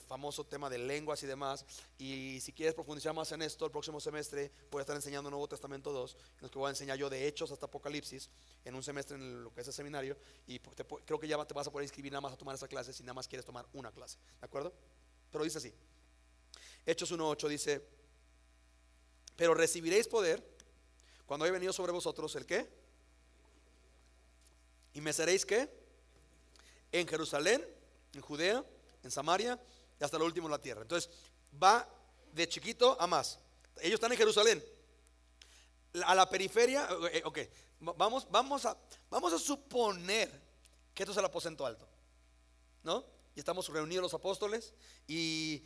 famoso tema de lenguas y demás. Y si quieres profundizar más en esto, el próximo semestre voy a estar enseñando Nuevo Testamento 2, en los que voy a enseñar yo de hechos hasta Apocalipsis en un semestre en lo que es el seminario. Y creo que ya te vas a poder inscribir nada más a tomar esa clase si nada más quieres tomar una clase, ¿de acuerdo? Pero dice así, Hechos 1:8 dice: pero recibiréis poder cuando haya venido sobre vosotros el ¿qué? Y me seréis ¿qué? En Jerusalén, en Judea, en Samaria y hasta lo último en la tierra. Entonces va de chiquito a más. Ellos están en Jerusalén, a la periferia. Ok, vamos a suponer que esto es el aposento alto, ¿no? Y estamos reunidos los apóstoles y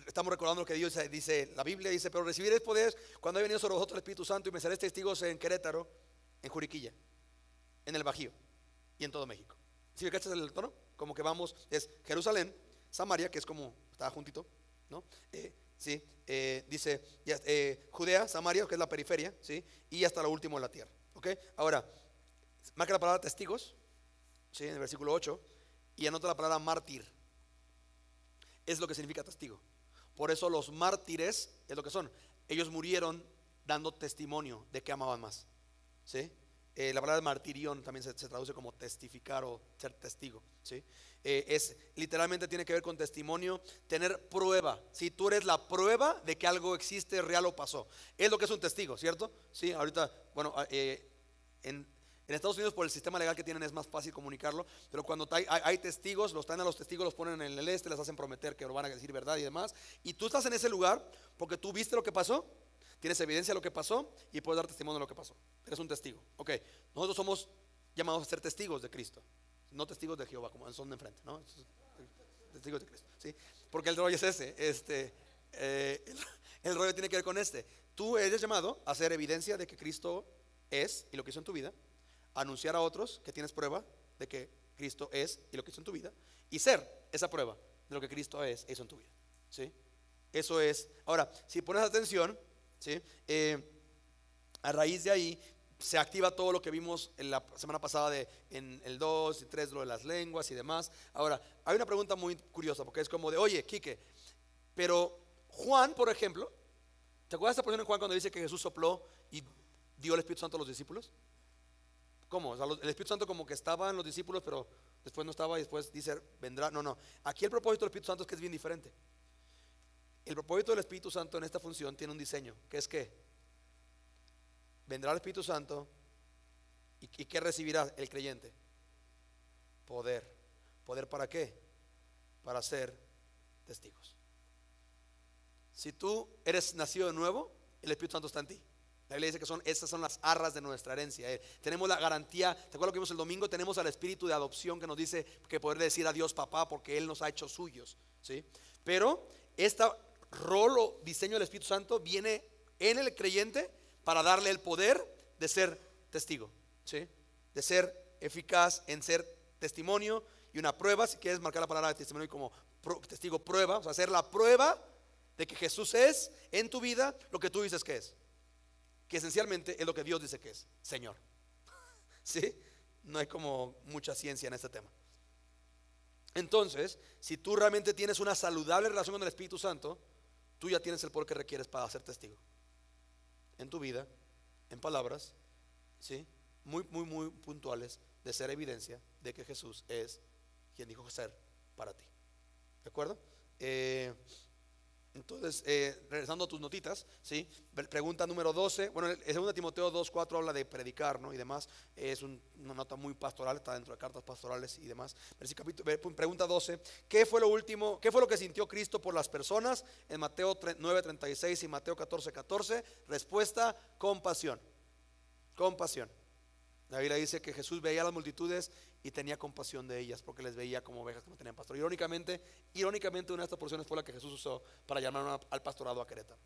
estamos recordando lo que Dios dice. La Biblia dice: pero recibiréis poder cuando haya venido sobre vosotros el Espíritu Santo y me seréis testigos en Querétaro, en Juriquilla, en el Bajío y en todo México. ¿Sí me cachas el tono? Como que vamos, es Jerusalén, Samaria, que es como, está juntito, ¿no? Sí, dice Judea, Samaria, que es la periferia, ¿sí? Y hasta lo último en la tierra, ¿ok? Ahora, marca la palabra testigos, ¿sí? En el versículo 8, y anota la palabra mártir. Es lo que significa testigo. Por eso los mártires es lo que son. Ellos murieron dando testimonio de que amaban más, ¿sí? La palabra martirión también se traduce como testificar o ser testigo, ¿sí? Literalmente tiene que ver con testimonio, tener prueba. Si tú eres la prueba de que algo existe, real o pasó, es lo que es un testigo, ¿cierto? Sí, ahorita, bueno, en Estados Unidos por el sistema legal que tienen es más fácil comunicarlo, pero cuando hay testigos, los traen a los testigos, los ponen en el les hacen prometer que lo van a decir verdad y demás, y tú estás en ese lugar porque tú viste lo que pasó, tienes evidencia de lo que pasó y puedes dar testimonio de lo que pasó. Eres un testigo. Ok, nosotros somos llamados a ser testigos de Cristo, no testigos de Jehová como son de enfrente, ¿no? Testigos de Cristo, ¿sí? Porque el rollo es ese, el rollo tiene que ver con Tú eres llamado a hacer evidencia de que Cristo es y lo que hizo en tu vida, a anunciar a otros que tienes prueba de que Cristo es y lo que hizo en tu vida, y ser esa prueba de lo que Cristo es e hizo en tu vida. ¿Sí? Eso es. Ahora, si pones atención, ¿sí? A raíz de ahí se activa todo lo que vimos en la semana pasada en el 2 y 3, lo de las lenguas y demás. Ahora, hay una pregunta muy curiosa, porque es como de, oye, Quique, pero Juan, por ejemplo, ¿te acuerdas de esta porción en Juan cuando dice que Jesús sopló y dio el Espíritu Santo a los discípulos? ¿Cómo? O sea, el Espíritu Santo como que estaba en los discípulos, pero después no estaba y después dice, vendrá. No, no. Aquí el propósito del Espíritu Santo es que es bien diferente. El propósito del Espíritu Santo en esta función tiene un diseño, que es que vendrá el Espíritu Santo y ¿qué recibirá el creyente? Poder. ¿Poder para qué? Para ser testigos. Si tú eres nacido de nuevo, el Espíritu Santo está en ti. La Biblia dice que esas son las arras de nuestra herencia. Tenemos la garantía. ¿Te acuerdas lo que vimos el domingo? Tenemos al Espíritu de adopción que nos dice que poder decir a Dios papá porque Él nos ha hecho suyos, ¿sí? Pero este rol o diseño del Espíritu Santo viene en el creyente para darle el poder de ser testigo, ¿sí? De ser eficaz en ser testimonio y una prueba. Si quieres marcar la palabra de testimonio como testigo, prueba, o sea, hacer la prueba de que Jesús es en tu vida lo que tú dices que es, que esencialmente es lo que Dios dice que es, Señor. ¿Sí? No hay como mucha ciencia en este tema. Entonces, si tú realmente tienes una saludable relación con el Espíritu Santo, tú ya tienes el poder que requieres para ser testigo en tu vida, en palabras, ¿sí? Muy, muy, muy puntuales de ser evidencia de que Jesús es quien dijo ser para ti. ¿De acuerdo? Entonces, regresando a tus notitas, ¿sí? Pregunta número 12. Bueno, el 2 Timoteo 2:4 habla de predicar, ¿no? Y demás. Es una nota muy pastoral, está dentro de cartas pastorales y demás. Pregunta 12. ¿Qué fue lo último? ¿Qué fue lo que sintió Cristo por las personas? En Mateo 9:36 y Mateo 14:14. Respuesta: compasión. Compasión. La Biblia dice que Jesús veía a las multitudes y tenía compasión de ellas porque les veía como ovejas que no tenían pastor. Irónicamente, una de estas porciones fue la que Jesús usó para llamar al pastorado a Querétaro,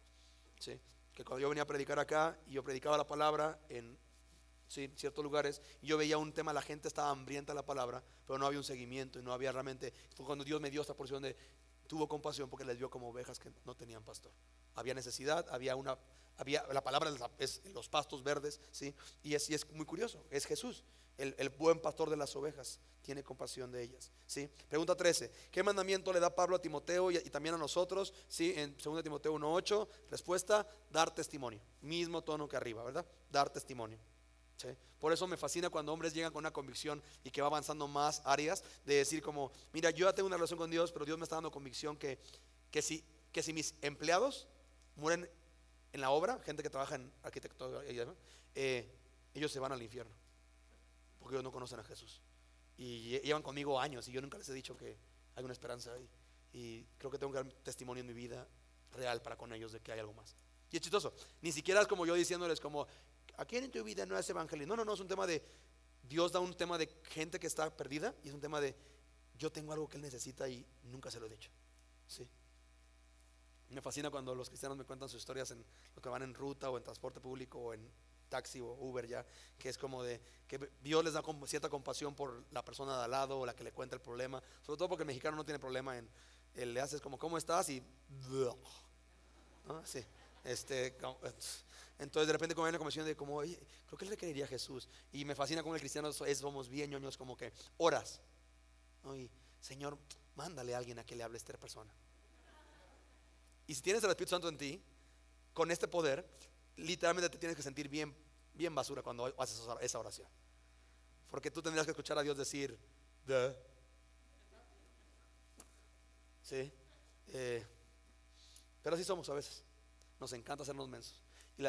¿sí? Que cuando yo venía a predicar acá y yo predicaba la palabra en ciertos lugares, y yo veía un tema, la gente estaba hambrienta de la palabra, pero no había un seguimiento y no había realmente. Fue cuando Dios me dio esta porción de tuvo compasión porque les vio como ovejas que no tenían pastor. Había necesidad, había la palabra es los pastos verdes, ¿sí? Y es muy curioso, es Jesús, el buen pastor de las ovejas, tiene compasión de ellas, ¿sí? Pregunta 13, ¿qué mandamiento le da Pablo a Timoteo y también a nosotros? ¿Sí? En 2 Timoteo 1:8, respuesta: dar testimonio. Mismo tono que arriba, ¿verdad? Dar testimonio. ¿Sí? Por eso me fascina cuando hombres llegan con una convicción y que va avanzando más áreas, de decir como, mira, yo ya tengo una relación con Dios, pero Dios me está dando convicción que si mis empleados mueren en la obra, gente que trabaja en arquitectura, ellos se van al infierno porque ellos no conocen a Jesús y llevan conmigo años y yo nunca les he dicho que hay una esperanza ahí, y creo que tengo que dar testimonio en mi vida real para con ellos de que hay algo más. Y es chistoso, ni siquiera es como yo diciéndoles como, ¿a quién en tu vida no es evangelismo? No, es un tema de Dios, da un tema de gente que está perdida, y es un tema de yo tengo algo que él necesita y nunca se lo he dicho, ¿sí? Me fascina cuando los cristianos me cuentan sus historias en lo que van en ruta o en transporte público o en taxi o Uber, ya que es como de que Dios les da cierta compasión por la persona de al lado o la que le cuenta el problema, sobre todo porque el mexicano no tiene problema en le haces como ¿cómo estás? Y ¿no? Sí, entonces de repente como hay una conversación de como, oye, creo que él le creería a Jesús, y me fascina como el cristiano somos bien ñoños, como que oras, ¿no? Y Señor, mándale a alguien a que le hable a esta persona. Y si tienes el Espíritu Santo en ti, con este poder, literalmente te tienes que sentir bien, bien basura cuando haces esa oración, porque tú tendrías que escuchar a Dios decir, ¿sí? Pero así somos a veces, nos encanta hacernos mensos.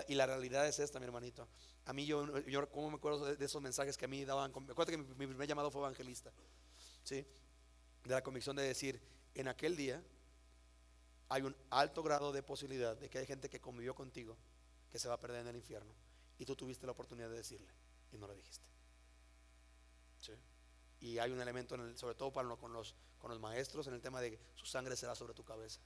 Y la realidad es esta, mi hermanito. A mí yo como me acuerdo de esos mensajes que a mí daban. Me acuerdo que mi primer llamado fue evangelista, ¿sí? De la convicción de decir, en aquel día hay un alto grado de posibilidad de que hay gente que convivió contigo que se va a perder en el infierno, y tú tuviste la oportunidad de decirle y no lo dijiste, ¿sí? Y hay un elemento sobre todo con los maestros, en el tema de su sangre será sobre tu cabeza.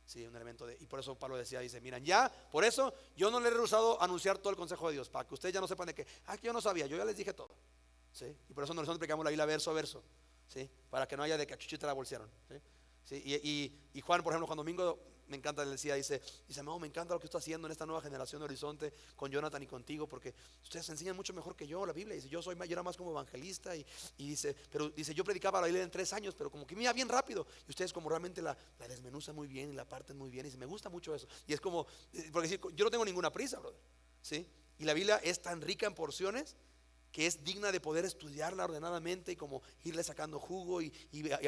Sí, un elemento de, y por eso Pablo decía, dice, miren, ya, por eso yo no le he rehusado anunciar todo el consejo de Dios, para que ustedes ya no sepan de que, que yo no sabía, yo ya les dije todo, ¿sí? Y por eso nosotros explicamos la Biblia verso a verso, ¿sí? Para que no haya de que a chuchita la bolsearon, ¿sí? ¿Sí? Y Juan, por ejemplo, Juan Domingo, me encanta, le decía, dice, no, me encanta lo que está haciendo en esta nueva generación de Horizonte con Jonathan y contigo, porque ustedes enseñan mucho mejor que yo la Biblia. Dice, yo era más como evangelista y dice, pero dice, yo predicaba la Biblia en 3 años, pero como que me iba bien rápido, y ustedes como realmente la desmenuzan muy bien y la parten muy bien, y dice, me gusta mucho eso. Y es como, porque yo no tengo ninguna prisa, brother, ¿sí? Y la Biblia es tan rica en porciones que es digna de poder estudiarla ordenadamente y como irle sacando jugo y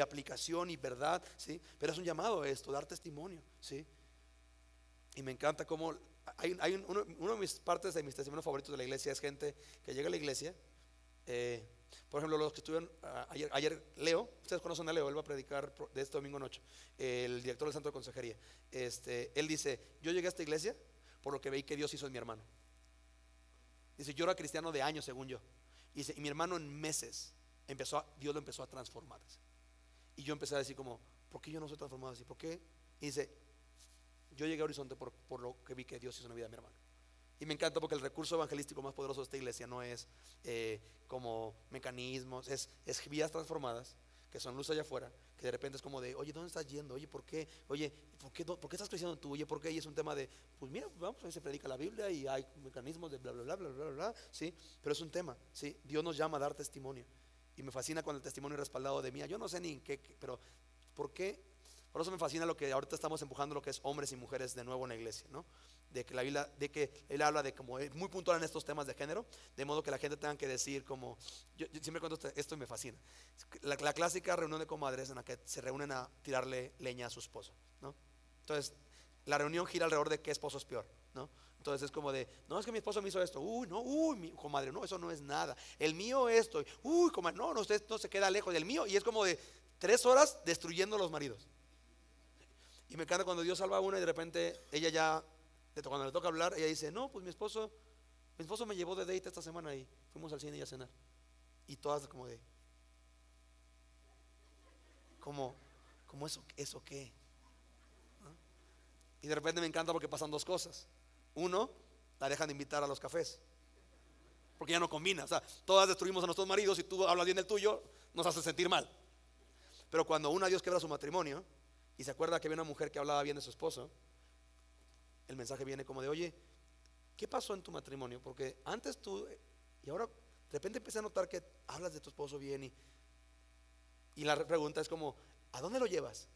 aplicación y verdad, ¿sí? Pero es un llamado a esto, dar testimonio, ¿sí? Y me encanta cómo uno de mis partes de mis testimonios favoritos de la iglesia es gente que llega a la iglesia. Por ejemplo, los que estuvieron ayer, Leo, ustedes conocen a Leo, él va a predicar de este domingo noche, el director del centro de consejería. Él dice, yo llegué a esta iglesia por lo que veí que Dios hizo en mi hermano. Dice, yo era cristiano de años según yo. Dice, y mi hermano en meses Dios lo empezó a transformar. Y yo empecé a decir como, ¿por qué yo no soy transformado así? ¿Por qué? Y dice, yo llegué a Horizonte por lo que vi que Dios hizo en la vida de mi hermano. Y me encanta porque el recurso evangelístico más poderoso de esta iglesia no es como mecanismos, es vidas transformadas que son luz allá afuera, que de repente es como de, oye, ¿dónde estás yendo? Oye, ¿por qué? Oye, ¿por qué estás creciendo tú? Oye, ¿por qué? Y es un tema de, pues mira, vamos, ahí se predica la Biblia y hay mecanismos de bla, bla, bla, bla, bla, bla, ¿sí? Pero es un tema, ¿sí? Dios nos llama a dar testimonio. Y me fascina cuando el testimonio es respaldado de mí. Yo no sé ni en qué, pero ¿por qué? Por eso me fascina lo que ahorita estamos empujando, lo que es hombres y mujeres de nuevo en la iglesia, ¿no? De que la Biblia, de que él habla de como es muy puntual en estos temas de género, de modo que la gente tenga que decir como, yo siempre cuento esto y me fascina, la clásica reunión de comadres en la que se reúnen a tirarle leña a su esposo, ¿no? Entonces, la reunión gira alrededor de qué esposo es peor, ¿no? Entonces es como de, no, es que mi esposo me hizo esto, uy, no, uy, mi comadre, no, eso no es nada, el mío esto, uy, comadre, no, usted no se queda lejos del mío, y es como de 3 horas destruyendo a los maridos. Y me encanta cuando Dios salva a una y de repente ella ya, cuando le toca hablar, ella dice, no, pues mi esposo me llevó de date esta semana y fuimos al cine y a cenar. Y todas como de, como eso qué, ¿no? Y de repente me encanta porque pasan 2 cosas. Uno, la dejan de invitar a los cafés, porque ya no combina. O sea, todas destruimos a nuestros maridos y tú hablas bien del tuyo, nos hace sentir mal. Pero cuando Dios quebra su matrimonio y se acuerda que había una mujer que hablaba bien de su esposo, el mensaje viene como de, oye, ¿qué pasó en tu matrimonio? Porque antes tú, y ahora de repente empecé a notar que hablas de tu esposo bien y la pregunta es como, ¿a dónde lo llevas?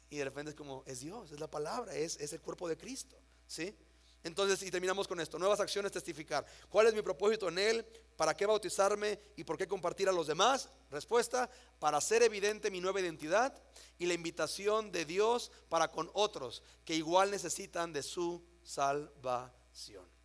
Y de repente es como, es Dios, es la palabra, es el cuerpo de Cristo, ¿sí? Entonces, y terminamos con esto, nuevas acciones, testificar. ¿Cuál es mi propósito en él? ¿Para qué bautizarme y por qué compartir a los demás? Respuesta, para hacer evidente mi nueva identidad y la invitación de Dios para con otros que igual necesitan de su salvación.